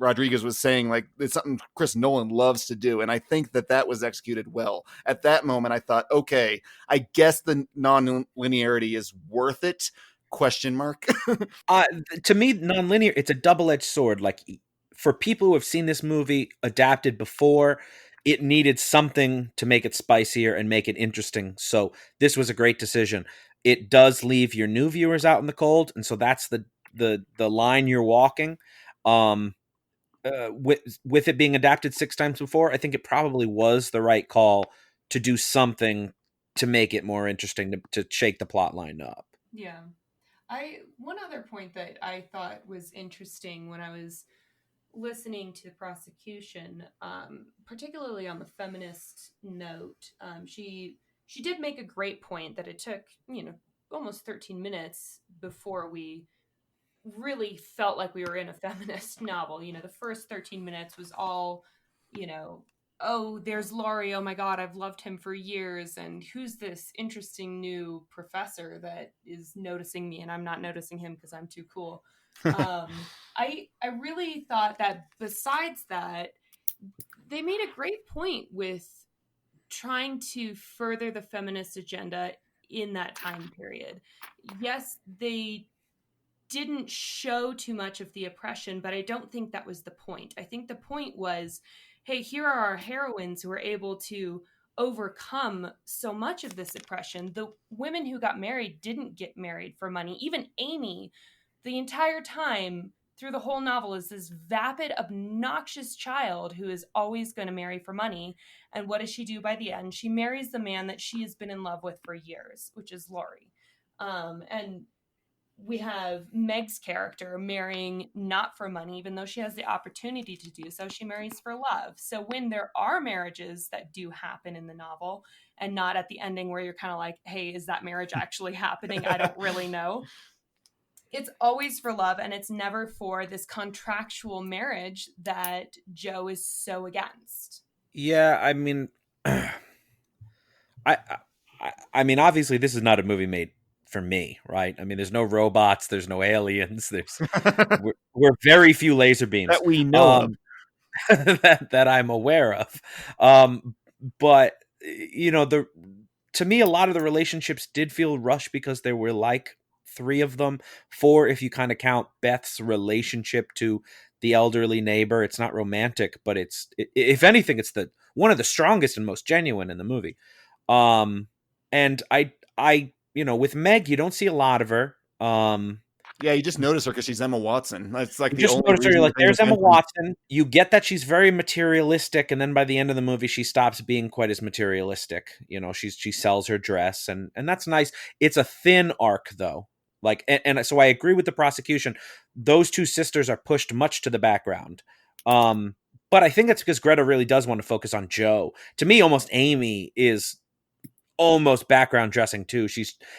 Rodriguez was saying, like, it's something Chris Nolan loves to do. And I think that was executed well. At that moment, I thought, okay, I guess the non-linearity is worth it? ? To me, non-linear, it's a double-edged sword. Like for people who have seen this movie adapted before, it needed something to make it spicier and make it interesting. So this was a great decision. It does leave your new viewers out in the cold. And so that's the line you're walking. With it being adapted 6 times before, I think it probably was the right call to do something to make it more interesting, to shake the plot line up. Yeah. One other point that I thought was interesting when I was listening to prosecution, particularly on the feminist note, she did make a great point that it took, almost 13 minutes before we really felt like we were in a feminist novel. The first 13 minutes was all, oh, there's Laurie. Oh my God, I've loved him for years. And who's this interesting new professor that is noticing me and I'm not noticing him because I'm too cool? I really thought that besides that, they made a great point with trying to further the feminist agenda in that time period. Yes, they didn't show too much of the oppression, but I don't think that was the point. I think the point was, hey, here are our heroines who are able to overcome so much of this oppression. The women who got married didn't get married for money. Even Amy, the entire time through the whole novel, is this vapid, obnoxious child who is always going to marry for money. And what does she do by the end? She marries the man that she has been in love with for years, which is Laurie. And we have Meg's character marrying not for money, even though she has the opportunity to do so. She marries for love. So when there are marriages that do happen in the novel, and not at the ending where you're kind of like, hey, is that marriage actually happening? I don't really know. It's always for love, and it's never for this contractual marriage that Joe is so against. Yeah, I mean, I mean, obviously, this is not a movie made for me, right? I mean, there's no robots, there's no aliens, we're very few laser beams that we know of. that I'm aware of. But to me, a lot of the relationships did feel rushed because there were like 3 of them, 4 if you kind of count Beth's relationship to the elderly neighbor. It's not romantic, but it's if anything, it's one of the strongest and most genuine in the movie. And I with Meg, you don't see a lot of her. Yeah, you just notice her because she's Emma Watson. That's like You the just only notice her, reason you're like, you're paying there's Emma attention. Watson. You get that she's very materialistic, and then by the end of the movie, she stops being quite as materialistic. You know, she sells her dress, and that's nice. It's a thin arc, though. Like, and so I agree with the prosecution. Those two sisters are pushed much to the background. But I think that's because Greta really does want to focus on Joe. To me, almost Amy is almost background dressing too.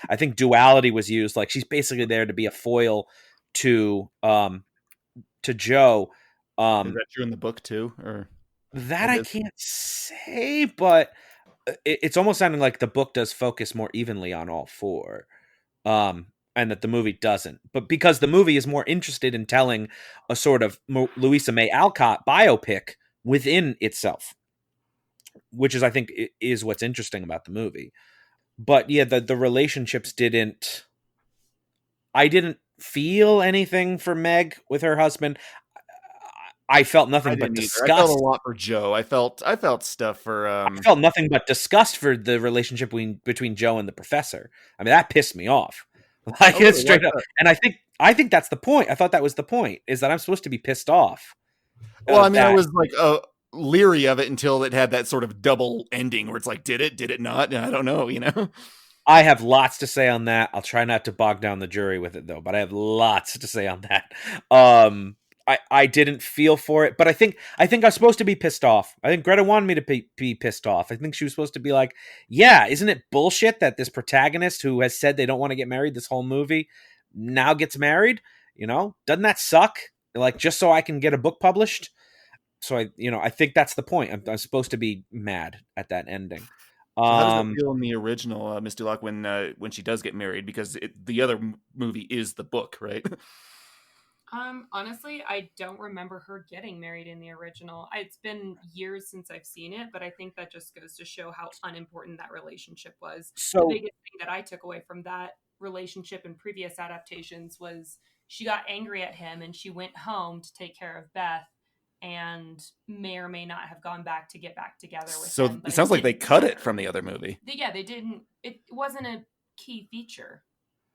I think duality was used. Like, she's basically there to be a foil to Joe. Is that true in the book too, or That I can't say, but it's almost sounding like the book does focus more evenly on all four, and that the movie doesn't. But because the movie is more interested in telling a sort of Louisa May Alcott biopic within itself, which is, I think, is what's interesting about the movie. But yeah, the relationships didn't. I didn't feel anything for Meg with her husband. I felt nothing but disgust. I felt a lot for Joe. I felt stuff for. I felt nothing but disgust for the relationship between Joe and the professor. I mean, that pissed me off. Like, it's straight up. And I think that's the point. I thought that was the point, is that I'm supposed to be pissed off. Well, I mean, I was like leery of it until it had that sort of double ending where it's like, did it not? I don't know, you know. I have lots to say on that. I'll try not to bog down the jury with it, though, but I have lots to say on that. I didn't feel for it, but I think I was supposed to be pissed off. I think Greta wanted me to be pissed off. I think she was supposed to be like, yeah, isn't it bullshit that this protagonist who has said they don't want to get married this whole movie now gets married? You know, doesn't that suck? Like, just so I can get a book published. So I think that's the point. I'm supposed to be mad at that ending. So how does it feel in the original, Miss DuLac, when she does get married? Because the other movie is the book, right? Honestly, I don't remember her getting married in the original. It's been years since I've seen it, but I think that just goes to show how unimportant that relationship was. So, the biggest thing that I took away from that relationship in previous adaptations was she got angry at him and she went home to take care of Beth, and may or may not have gone back to get back together with him. So it sounds like they cut it from the other movie. Yeah, they didn't. It wasn't a key feature.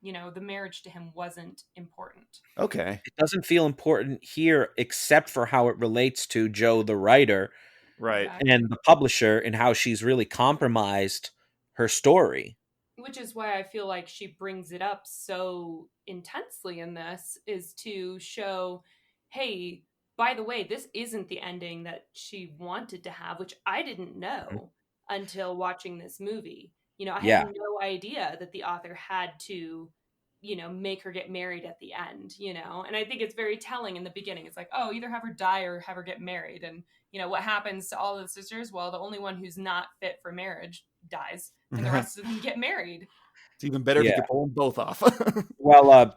You know, the marriage to him wasn't important. Okay. It doesn't feel important here, except for how it relates to Joe, the writer, right, and the publisher, and how she's really compromised her story. Which is why I feel like she brings it up so intensely in this, is to show, hey, by the way, this isn't the ending that she wanted to have, which I didn't know until watching this movie. You know, I had no idea that the author had to, make her get married at the end, and I think it's very telling in the beginning. It's like, oh, either have her die or have her get married. And, what happens to all of the sisters? Well, the only one who's not fit for marriage dies, and the rest of them get married. It's even better if you could pull them both off. Well,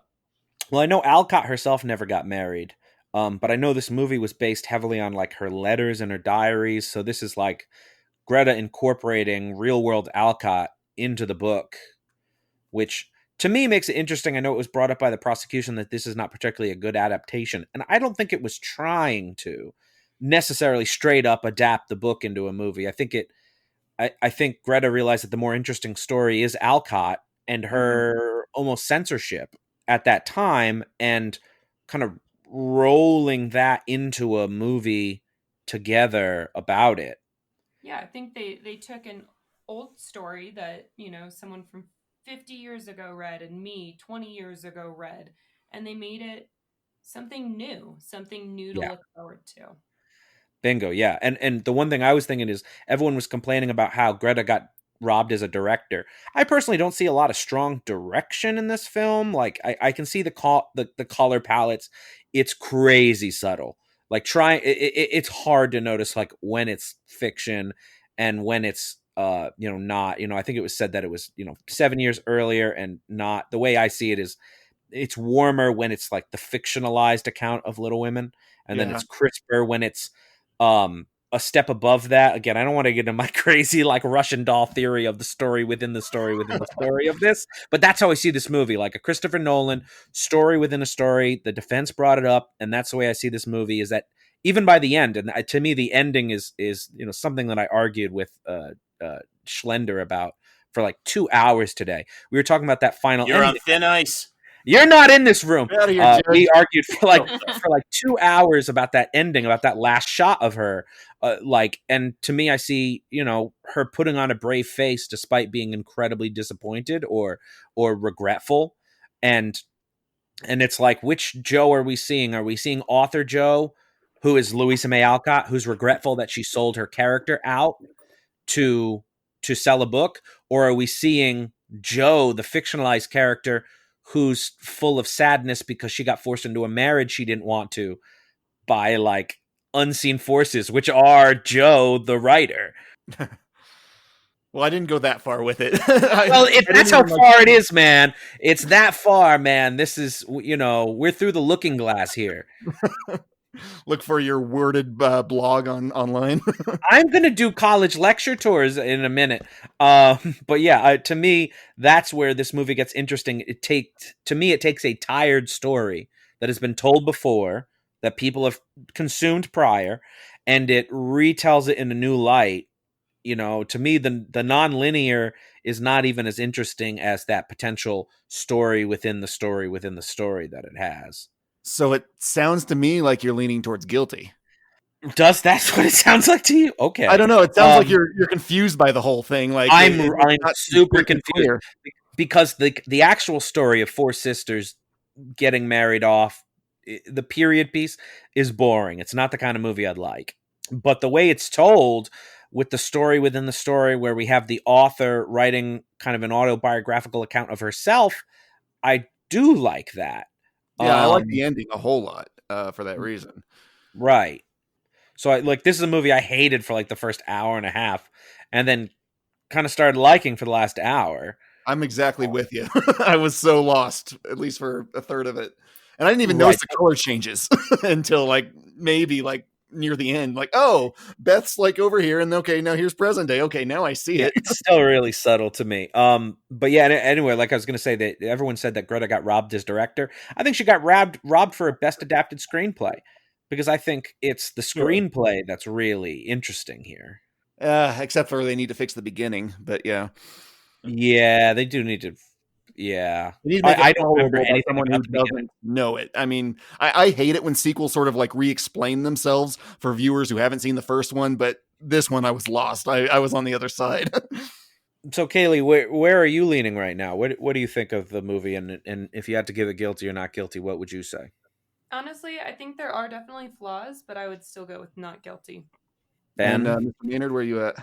I know Alcott herself never got married. But I know this movie was based heavily on like her letters and her diaries. So this is like Greta incorporating real world Alcott into the book, which to me makes it interesting. I know it was brought up by the prosecution that this is not particularly a good adaptation. And I don't think it was trying to necessarily straight up adapt the book into a movie. I think Greta realized that the more interesting story is Alcott and her almost censorship at that time, and kind of rolling that into a movie together about it. Yeah, I think they took an old story that, someone from 50 years ago read and me 20 years ago read, and they made it something new to look forward to. Bingo, yeah. And the one thing I was thinking is everyone was complaining about how Greta got robbed as a director. I personally don't see a lot of strong direction in this film. Like, I can see the color palettes. It's crazy subtle. Like, it's hard to notice like when it's fiction and when it's not. I think it was said that it was 7 years earlier, and not. The way I see it is, it's warmer when it's like the fictionalized account of Little Women, and then it's crisper when it's a step above that. Again, I don't want to get into my crazy like Russian doll theory of the story within the story within the story of this, but that's how I see this movie, like a Christopher Nolan story within a story. The defense brought it up, and that's the way I see this movie, is that even by the end, and to me the ending is something that I argued with Schlender about for like 2 hours today. We were talking about that final You're ending. on thin ice. You're not in this room. Get out of here, Judge. We argued for like 2 hours about that ending, about that last shot of her. And to me, I see, her putting on a brave face despite being incredibly disappointed or regretful. And it's like, which Joe are we seeing? Are we seeing author Joe, who is Louisa May Alcott, who's regretful that she sold her character out to sell a book? Or are we seeing Joe, the fictionalized character, who's full of sadness because she got forced into a marriage she didn't want to by like unseen forces, which are Joe, the writer? Well, I didn't go that far with it. That's how far it is, man. It's that far, man. This is, we're through the looking glass here. Look for your worded blog online. I'm going to do college lecture tours in a minute. But yeah, to me, that's where this movie gets interesting. It takes a tired story that has been told before, that people have consumed prior, and it retells it in a new light. To me, the non-linear is not even as interesting as that potential story within the story within the story that it has. So it sounds to me like you're leaning towards guilty. That's what it sounds like to you? Okay. I don't know. It sounds like you're confused by the whole thing. Like I'm super confused clear. because the actual story of four sisters getting married off, the period piece, is boring. It's not the kind of movie I'd like. But the way it's told, with the story within the story, where we have the author writing kind of an autobiographical account of herself, I do like that. Yeah, I like the ending a whole lot for that reason. Right. So this is a movie I hated for like the first hour and a half, and then kind of started liking for the last hour. I'm exactly with you. I was so lost, at least for a third of it. And I didn't even notice the color changes until maybe near the end. Like, oh, Beth's over here, and okay, now here's present day. Okay, now I see it. It's still really subtle to me. But yeah, anyway, I was going to say that everyone said that Greta got robbed as director. I think she got robbed for a best adapted screenplay, because I think it's the screenplay that's really interesting here. Except for they need to fix the beginning, but yeah. Yeah, they do need to. Yeah, I don't remember anything someone who doesn't know it. I mean, I hate it when sequels sort of re-explain themselves for viewers who haven't seen the first one, but this one I was lost. I was on the other side. So, Kaleigh, where are you leaning right now? What do you think of the movie? And if you had to give it guilty or not guilty, what would you say? Honestly, I think there are definitely flaws, but I would still go with not guilty. Ben? And Mr. Maynard, where are you at?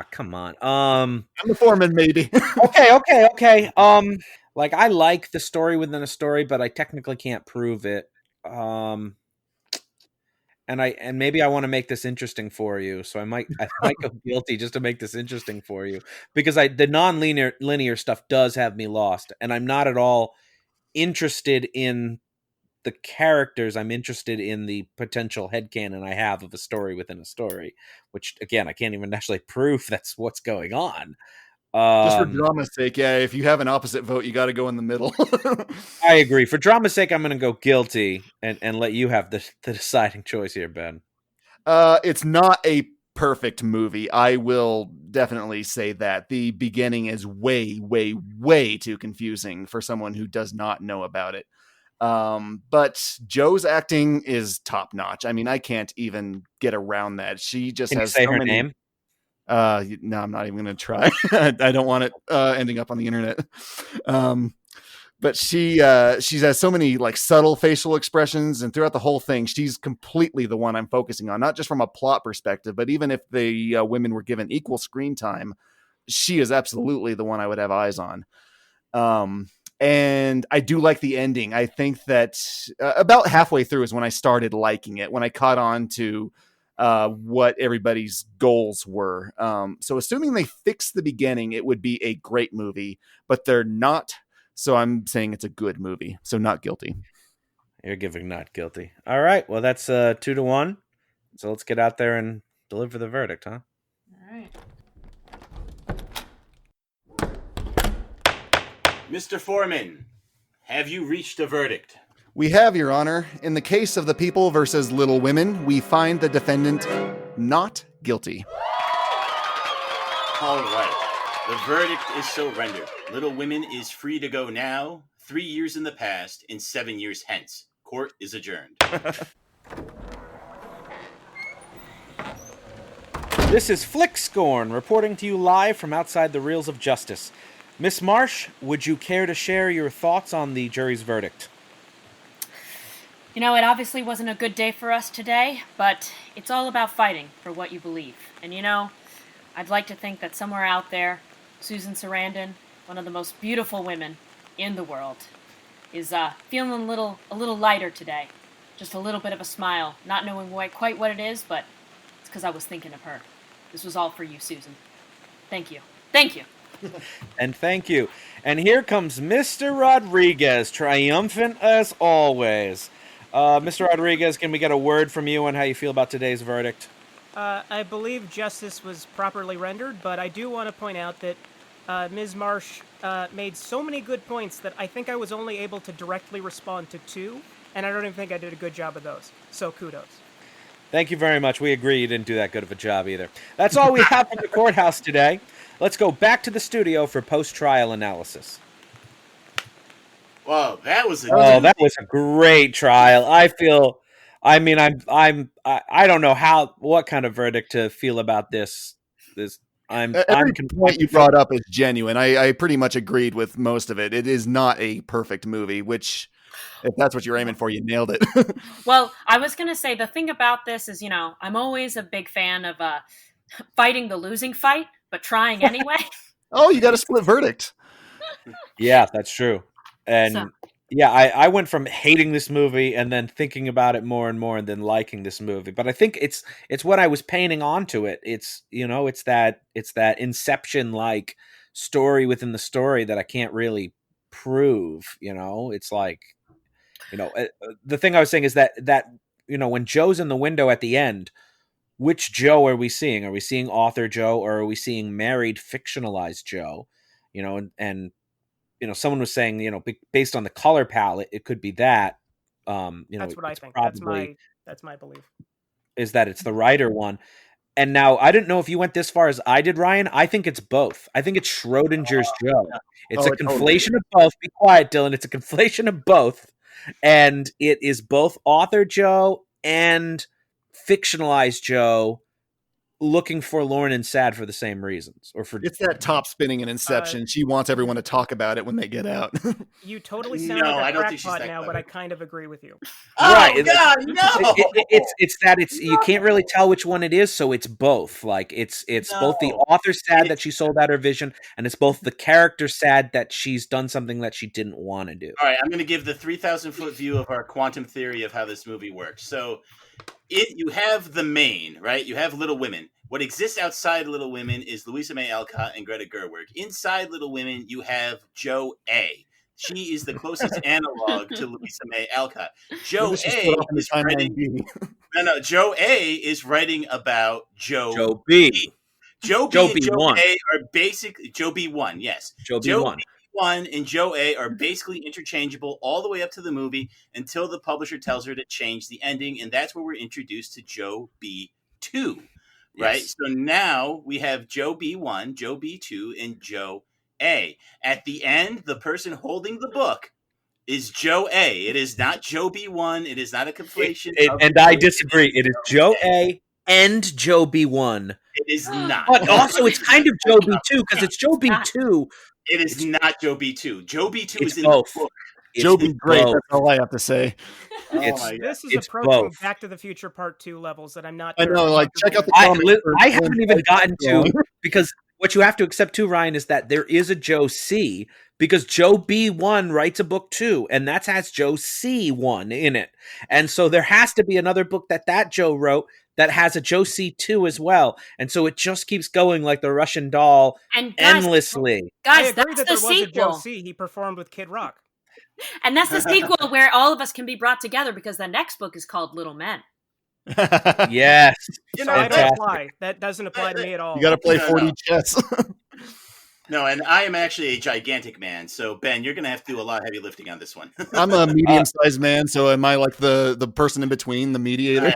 Come on. I'm the foreman, maybe. Okay. I like the story within a story, but I technically can't prove it. And maybe I want to make this interesting for you, so I might go guilty just to make this interesting for you, because the non-linear stuff does have me lost, and I'm not at all interested in the characters. I'm interested in the potential headcanon I have of a story within a story, which again I can't even actually prove that's what's going on. Just for drama's sake, yeah. If you have an opposite vote, you got to go in the middle. I agree. For drama's sake, I'm going to go guilty and let you have the deciding choice here, Ben. It's not a perfect movie. I will definitely say that. The beginning is way, way, way too confusing for someone who does not know about it. But Joe's acting is top notch. I mean, I can't even get around that. She just Can has you say so her many... name? No, I'm not even going to try. I don't want it ending up on the internet. But she has so many subtle facial expressions, and throughout the whole thing, she's completely the one I'm focusing on, not just from a plot perspective, but even if the women were given equal screen time, she is absolutely the one I would have eyes on. And I do like the ending. I think that about halfway through is when I started liking it, when I caught on to what everybody's goals were. So assuming they fix the beginning, it would be a great movie, but they're not. So I'm saying it's a good movie. So not guilty. You're giving not guilty. All right. Well, that's 2-1. So let's get out there and deliver the verdict, huh? All right. Mr. Foreman, have you reached a verdict? We have, Your Honor. In the case of the People versus Little Women, we find the defendant not guilty. All right. The verdict is so rendered. Little Women is free to go now. 3 years in the past and 7 years hence. Court is adjourned. This is Flickscorn reporting to you live from outside the Reels of Justice. Miss Marsh, would you care to share your thoughts on the jury's verdict? You know, it obviously wasn't a good day for us today, but it's all about fighting for what you believe. And you know, I'd like to think that somewhere out there, Susan Sarandon, one of the most beautiful women in the world, is feeling a little lighter today. Just a little bit of a smile, not knowing quite what it is, but it's because I was thinking of her. This was all for you, Susan. Thank you. Thank you. And thank you. And here comes Mr. Rodriguez, triumphant as always. Mr. Rodriguez, can we get a word from you on how you feel about today's verdict? I believe justice was properly rendered, but I do want to point out that Ms. Marsh made so many good points that I think I was only able to directly respond to 2, and I don't even think I did a good job of those. So kudos. Thank you very much. We agree you didn't do that good of a job either. That's all we have in the courthouse today. Let's go back to the studio for post-trial analysis. Wow, that was that was a great trial. I don't know what kind of verdict to feel about this. Every point you brought up is genuine. I pretty much agreed with most of it. It is not a perfect movie, which, if that's what you're aiming for, you nailed it. Well, I was going to say, the thing about this is, you know, I'm always a big fan of fighting the losing fight, but trying anyway. Oh, you got a split verdict. Yeah, that's true. And yeah, I went from hating this movie and then thinking about it more and more and then liking this movie. But I think it's what I was painting onto it. It's, you know, it's that Inception-like story within the story that I can't really prove, you know. It's like, you know, the thing I was saying is that, you know, when Joe's in the window at the end, which Joe are we seeing? Are we seeing author Joe, or are we seeing married, fictionalized Joe? You know, and you know, someone was saying, you know, based on the color palette, it could be that. You know, that's what I think. That's my belief. Is that it's the writer one. And now, I didn't know if you went this far as I did, Ryan. I think it's both. I think it's Schrodinger's Joe. It's a conflation of both. Be quiet, Dylan. It's a conflation of both. And it is both author Joe and fictionalized Joe looking forlorn and sad for the same reasons. It's that top spinning in Inception. She wants everyone to talk about it when they get out. You totally sound like a crackpot now, but I kind of agree with you. Oh, right. God, no! It's you can't really tell which one it is, so it's both. Like, it's both the author sad that she sold out her vision, and it's both the character sad that she's done something that she didn't want to do. All right, I'm going to give the 3,000-foot view of our quantum theory of how this movie works. So you have the main, right? You have Little Women. What exists outside Little Women is Louisa May Alcott and Greta Gerwig. Inside Little Women, you have Joe A. She is the closest analog to Louisa May Alcott. Joe A is writing. Joe A is writing about Joe B. Joe B and Joe A are basically Joe B1. Yes, Joe B1. B1 and Joe A are basically interchangeable all the way up to the movie until the publisher tells her to change the ending, and that's where we're introduced to Joe B2. Right? Yes. So now we have Joe B1, Joe B2, and Joe A. At the end, the person holding the book is Joe A. It is not Joe B1. It is not a conflation. And I disagree. It is Joe A and Joe B1. It is not. But also, it's kind of Joe B2 because it's Joe B2. It is not Joe B2. Joe B2 is in both. the book. Joe B great. That's all I have to say. This is approaching Back to the Future Part 2 levels that I'm not. I know, like, check out the comments. I haven't even gotten to, because what you have to accept too, Ryan, is that there is a Joe C, because Joe B1 writes a book too, and that has Joe C1 in it. And so there has to be another book that Joe wrote that has a Joe C2 as well. And so it just keeps going like the Russian doll endlessly. Guys, I agree that that's there the was a Joe sequel. C. He performed with Kid Rock. And that's the sequel where all of us can be brought together, because the next book is called Little Men. Yes. I don't apply. That doesn't apply to me at all. You got to play 40 chess. No, and I am actually a gigantic man. So, Ben, you're going to have to do a lot of heavy lifting on this one. I'm a medium-sized man, so am I like the person in between, the mediator?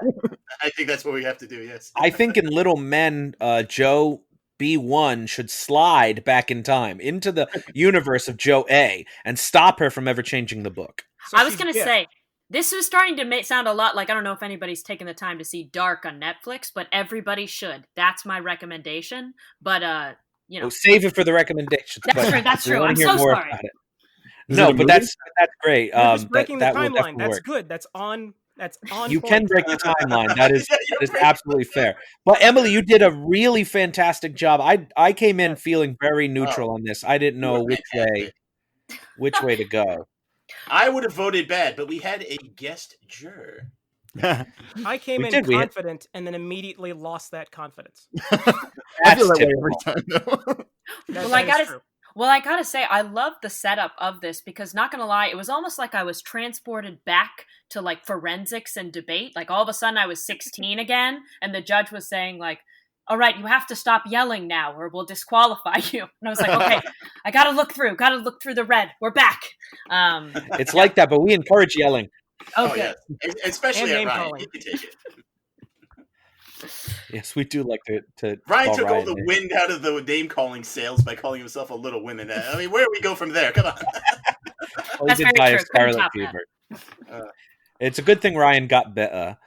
I think that's what we have to do, yes. I think in Little Men, Joe B1 should slide back in time into the universe of Joe A and stop her from ever changing the book. So I was she's going to Biff. say, this is starting to sound a lot like, I don't know if anybody's taken the time to see Dark on Netflix, but everybody should. That's my recommendation. But, you know. Well, save it for the recommendations. That's true. We I'm wanna hear so more sorry. about it. Is No, it a but movie? that's great. You're just breaking that the will timeline. definitely That's work. good. That's on You point. can break the timeline. That is You're absolutely fair. But Emily, you did a really fantastic job. I came in Yes. feeling very neutral on this. I didn't know You were which way to go. I would have voted bad, but we had a guest juror. I came We in did, we had- confident and then immediately lost that confidence. I feel that way typical. every time, though. Well, I That is gotta- true. Well, I gotta say, I love the setup of this because, not gonna lie, it was almost like I was transported back to like forensics and debate. Like all of a sudden I was 16 again, and the judge was saying like, all right, you have to stop yelling now or we'll disqualify you. And I was like, okay, I gotta look through the red. We're back. It's like that, but we encourage yelling. Oh, good. yes. Especially And at name Ryan. calling. You can take it. Yes, we do like to Ryan call took all Ryan the names. wind out of the name calling sales by calling himself a Little Women. I mean, where do we go from there? Come on. Well, That's he did very die true. of Couldn't scarlet top that. fever. It's a good thing Ryan got better.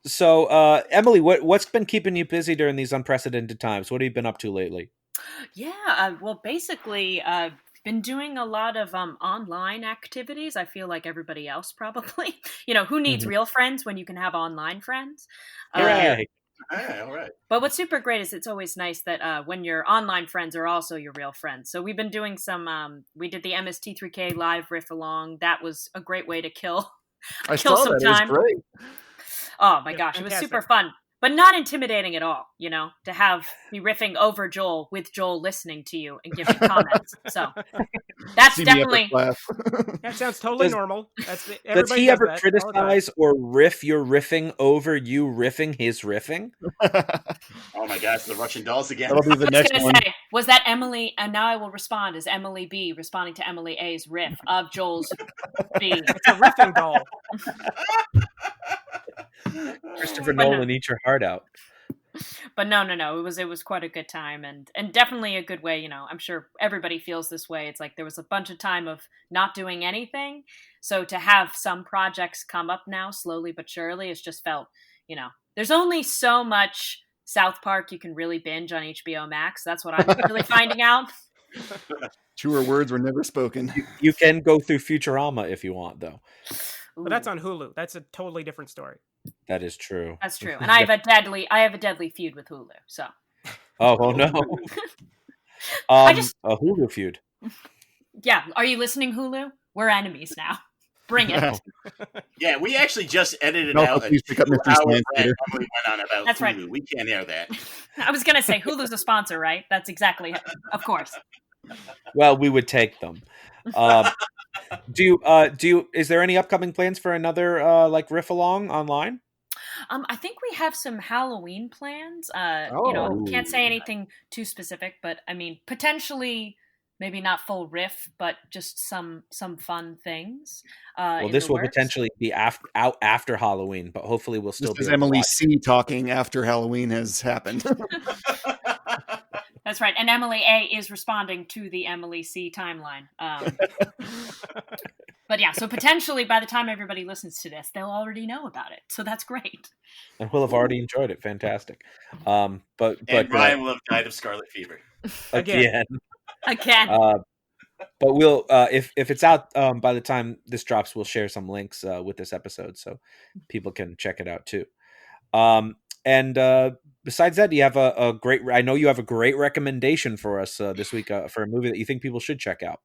So Emily, what's been keeping you busy during these unprecedented times? What have you been up to lately? Yeah, well, basically, been doing a lot of online activities. I feel like everybody else probably. You know, who needs real friends when you can have online friends? Hooray! All right. But what's super great is it's always nice that when your online friends are also your real friends. So we've been doing some. We did the MST3K live riff along. That was a great way to kill saw some that. time. It was great. Oh my Yeah, gosh, it was fantastic. super fun, but not intimidating at all. You know, to have me riffing over Joel with Joel listening to you and giving comments. So that's See me definitely. ever laugh. That sounds totally Does- normal. That's Does everybody he does ever that all the time. criticize or riff your riffing over you riffing his riffing? Oh my gosh, the Russian dolls again. That'll be the I was next gonna one. say, was that Emily? And now I will respond as Emily B responding to Emily A's riff of Joel's B. It's a riffing doll. Christopher But no. Nolan, eat your heart out. But no, it was quite a good time and definitely a good way. You know, I'm sure everybody feels this way. It's like there was a bunch of time of not doing anything, so to have some projects come up now slowly but surely, it's just felt, you know, there's only so much South Park you can really binge on HBO Max. That's what I'm really finding out. Truer words were never spoken. You can go through Futurama if you want, though. But that's on Hulu. That's a totally different story. That is true. That's true. And I have a deadly feud with Hulu. So Oh no. I just- A Hulu feud. yeah, are you listening, Hulu? We're enemies now. Bring it. Yeah, we actually just edited No, out please pick up Mr. 2 hour Science rant Theater. Emily went on about That's right. Hulu. We can't air that. I was gonna say Hulu's a sponsor, right? That's exactly it. Of course. Well, we would take them. Is there any upcoming plans for another like riff along online? I think we have some Halloween plans. You Oh. know, can't say anything too specific, but I mean, potentially, maybe not full riff, but just some fun things. Well, in this the will works. potentially be out after Halloween, but hopefully we'll still This be is able to Emily watch. C talking after Halloween has happened. That's right, and Emily A is responding to the Emily C timeline. But yeah, so potentially by the time everybody listens to this, they'll already know about it. So that's great. And we'll have already enjoyed it. Fantastic. But And Ryan will have died of scarlet fever. again. Again. But we'll if it's out by the time this drops, we'll share some links with this episode so people can check it out too. And besides that, do you have a great? I know you have a great recommendation for us this week for a movie that you think people should check out.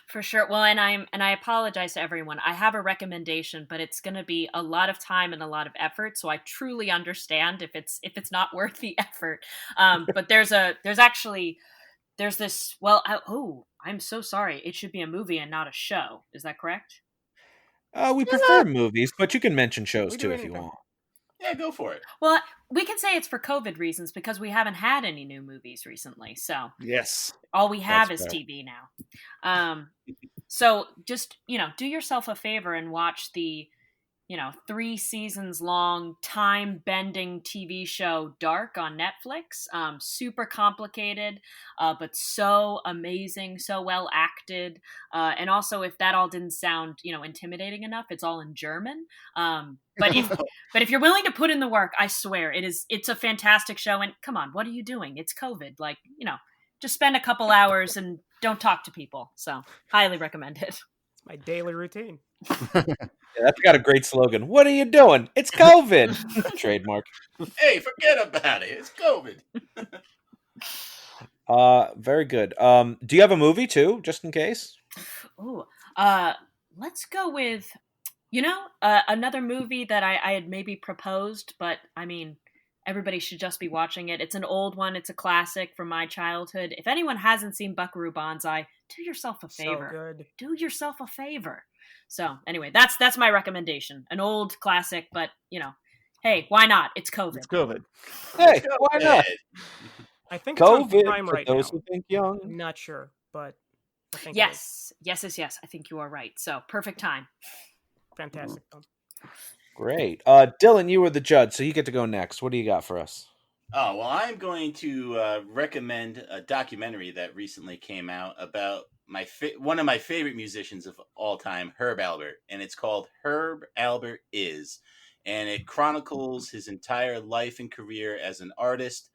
For sure. Well, and I apologize to everyone. I have a recommendation, but it's going to be a lot of time and a lot of effort. So I truly understand if it's not worth the effort. But there's this. Well, I'm so sorry. It should be a movie and not a show. Is that correct? We prefer movies, but you can mention shows We do too if you anything. want. Yeah, go for it. Well, we can say it's for COVID reasons because we haven't had any new movies recently. So Yes. all we have That's is fair. TV now. So just, do yourself a favor and watch the 3 seasons long, time-bending TV show Dark on Netflix. Super complicated, but so amazing, so well acted. And also, if that all didn't sound, intimidating enough, it's all in German. But if you're willing to put in the work, I swear it's a fantastic show. And come on, what are you doing? It's COVID. Just spend a couple hours and don't talk to people. So highly recommend it. It's my daily routine. Yeah, that's got a great slogan. What are you doing? It's COVID. Trademark. Hey, forget about it. It's COVID. Very good. Do you have a movie too, just in case? Ooh, let's go with, another movie that I had maybe proposed, but I mean, everybody should just be watching it. It's an old one. It's a classic from my childhood. If anyone hasn't seen Buckaroo Banzai, do yourself a favor. So good. Do yourself a favor. So anyway, that's my recommendation. An old classic, but hey, why not? It's COVID. It's COVID. Hey, why not? I think it's on COVID Prime for right those now. who think young. I'm not sure, but I think Yes. I think you are right. So perfect time. fantastic film. Great. Dylan, you were the judge, so you get to go next. What do you got for us? Oh, well, I'm going to recommend a documentary that recently came out about one of my favorite musicians of all time, Herb Alpert, and it's called Herb Alpert Is, and it chronicles his entire life and career as an artist,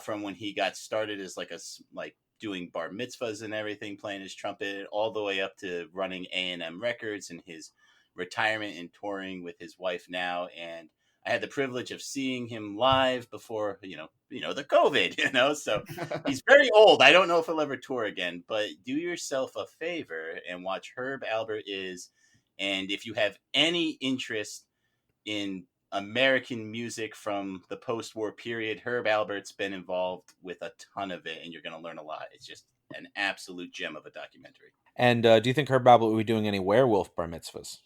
from when he got started as like doing bar mitzvahs and everything, playing his trumpet, all the way up to running A&M Records and his retirement and touring with his wife now. And I had the privilege of seeing him live before, the COVID, so he's very old. I don't know if he'll ever tour again, but do yourself a favor and watch Herb Alpert Is. And if you have any interest in American music from the post-war period, Herb Alpert's been involved with a ton of it, and you're going to learn a lot. It's just an absolute gem of a documentary. And do you think Herb Alpert will be doing any werewolf bar mitzvahs?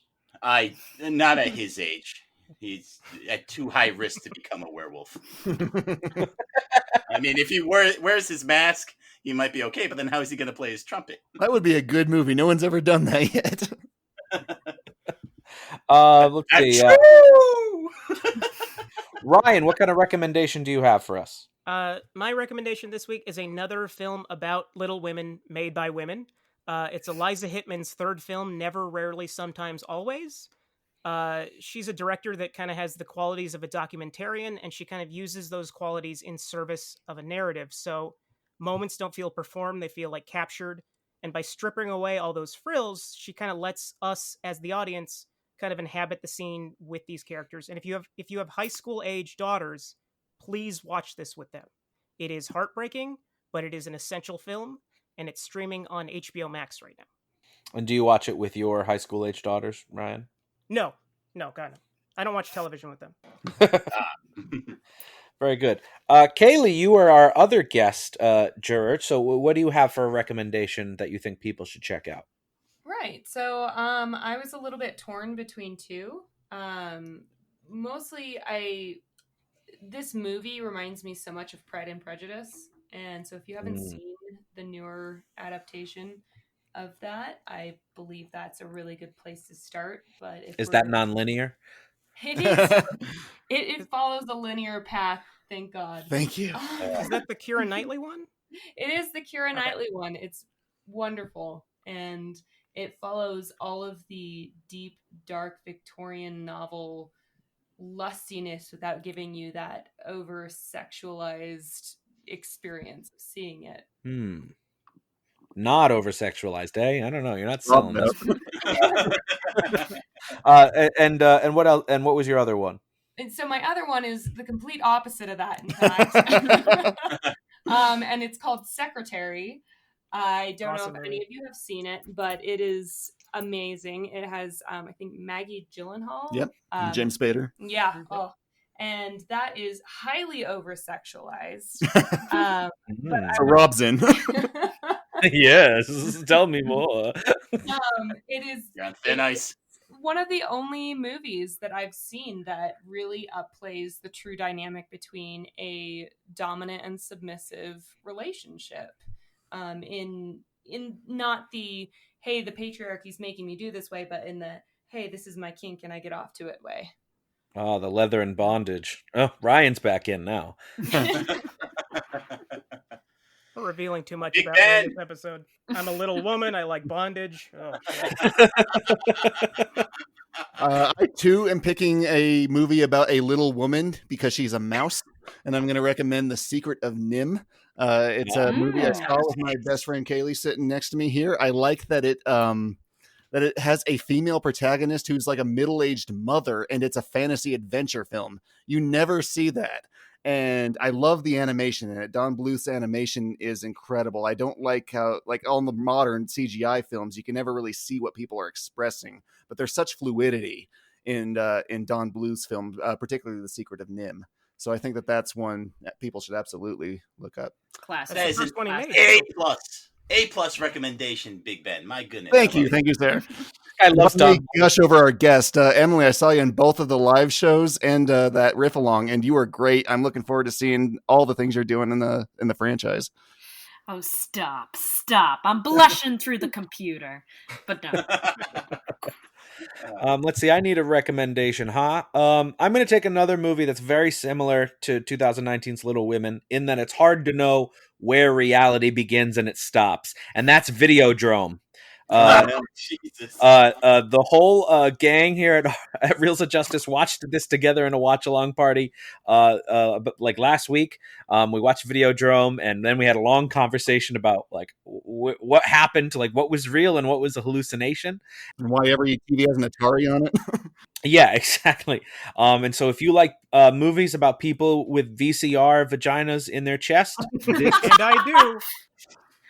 Not at his age. He's at too high risk to become a werewolf. I mean, if he wears his mask, he might be okay, but then how is he going to play his trumpet? That would be a good movie. No one's ever done that yet. Let's see. True! Ryan, what kind of recommendation do you have for us? My recommendation this week is another film about Little Women made by women. It's Eliza Hittman's third film, Never, Rarely, Sometimes, Always. She's a director that kind of has the qualities of a documentarian, and she kind of uses those qualities in service of a narrative. So moments don't feel performed, they feel like captured. And by stripping away all those frills, she kind of lets us as the audience kind of inhabit the scene with these characters. And if you have high school age daughters, please watch this with them. It is heartbreaking, but it is an essential film, and it's streaming on HBO Max right now. And do you watch it with your high school age daughters, Ryan? No, God, no. I don't watch television with them. Very good. Kaleigh, you are our other guest juror. So what do you have for a recommendation that you think people should check out? Right. So I was a little bit torn between two. Mostly this movie reminds me so much of Pride and Prejudice. And so if you haven't seen the newer adaptation of that, I believe that's a really good place to start. But is that non-linear? It is. It follows a linear path. Thank God. Thank you. Is that the Keira Knightley one? It is the Keira Knightley one. It's wonderful. And it follows all of the deep, dark Victorian novel lustiness without giving you that over-sexualized experience of seeing it. Not over-sexualized, eh? I don't know. You're not selling this. And what else? And what was your other one? And so my other one is the complete opposite of that, in fact. And it's called Secretary. I don't know if any of you have seen it, but it is amazing. It has, I think, Maggie Gyllenhaal. Yep. James Spader. Yeah. Oh. And that is highly over-sexualized. So Robb's in. Yes. Tell me more. It is Very nice. one of the only movies that I've seen that really upplays the true dynamic between a dominant and submissive relationship. In not the, hey, the patriarchy's making me do this way, but in the, hey, this is my kink and I get off to it way. Oh, the leather and bondage. Oh, Ryan's back in now. We're revealing too much Big about me Ben. in this episode. I'm a little woman. I like bondage. Oh, I too am picking a movie about a little woman because she's a mouse, and I'm going to recommend The Secret of Nim. It's a movie I saw with my best friend Kaleigh sitting next to me here. I like that it has a female protagonist who's like a middle-aged mother, and it's a fantasy adventure film. You never see that. And I love the animation in it. Don Bluth's animation is incredible. I don't like how, like all the modern CGI films, you can never really see what people are expressing, but there's such fluidity in Don Bluth's film, particularly The Secret of Nim. So I think that that's one that people should absolutely look up. Classic. That is an A+ recommendation, Big Ben. My goodness. Thank you, sir. I love Don. Gush over our guest, Emily. I saw you in both of the live shows and that riff along, and you were great. I'm looking forward to seeing all the things you're doing in the franchise. Oh, stop! I'm blushing through the computer, but no. Let's see. I need a recommendation, huh? I'm going to take another movie that's very similar to 2019's Little Women in that it's hard to know where reality begins and it stops, and that's Videodrome. Jesus. The whole gang here at Reels of Justice watched this together in a watch-along party. But like last week, we watched Videodrome, and then we had a long conversation about like what happened to like what was real and what was a hallucination, and why every TV has an Atari on it. Yeah, exactly. And so if you like movies about people with VCR vaginas in their chest, and I do,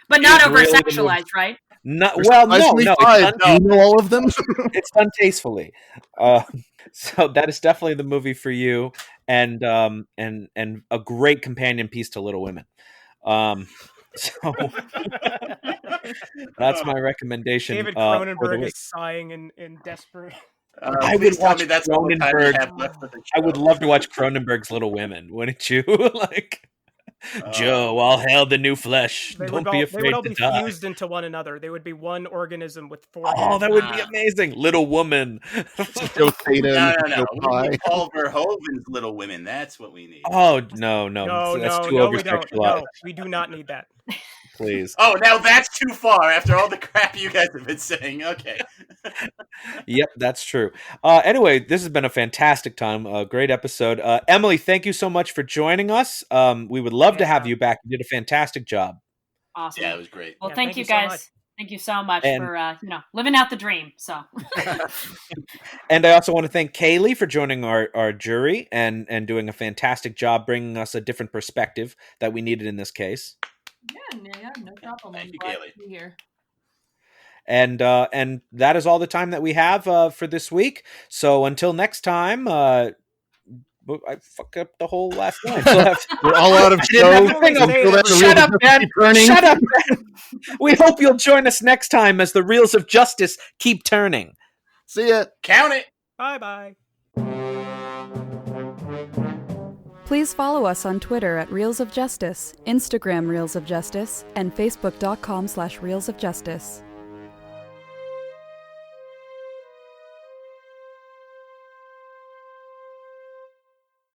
but not over sexualized, right? No, well, no. You know all of them. It's done tastefully. So that is definitely the movie for you, and a great companion piece to Little Women. So that's my recommendation. David Cronenberg is sighing in desperate. I would watch Cronenberg. I would love to watch Cronenberg's Little Women, wouldn't you? Like. Joe, all hail the new flesh. Don't be afraid to die. They would all be fused into one another. They would be one organism with four heads. Oh, that would be amazing. Little Woman. No. Paul Verhoeven's Little Women. That's what we need. Oh, no. That's too over-sexualized. No, we do not need that. Please. Oh, now that's too far after all the crap you guys have been saying. Okay. Yep, that's true. Anyway, this has been a fantastic time. A great episode. Emily, thank you so much for joining us. We would love to have you back. You did a fantastic job. Awesome. Yeah, it was great. Well, thank you guys. So thank you so much for living out the dream. So. And I also want to thank Kaleigh for joining our jury and doing a fantastic job bringing us a different perspective that we needed in this case. Yeah, no problem. Thank you, glad Kaleigh. to be here. And that is all the time that we have for this week. So until next time, I fuck up the whole last line. We're all out of show. Shut up, Ben. Shut up, Ben. We hope you'll join us next time as the Reels of Justice keep turning. See ya. Count it. Bye-bye. Please follow us on Twitter at Reels of Justice, Instagram Reels of Justice, and Facebook.com/Reels of Justice.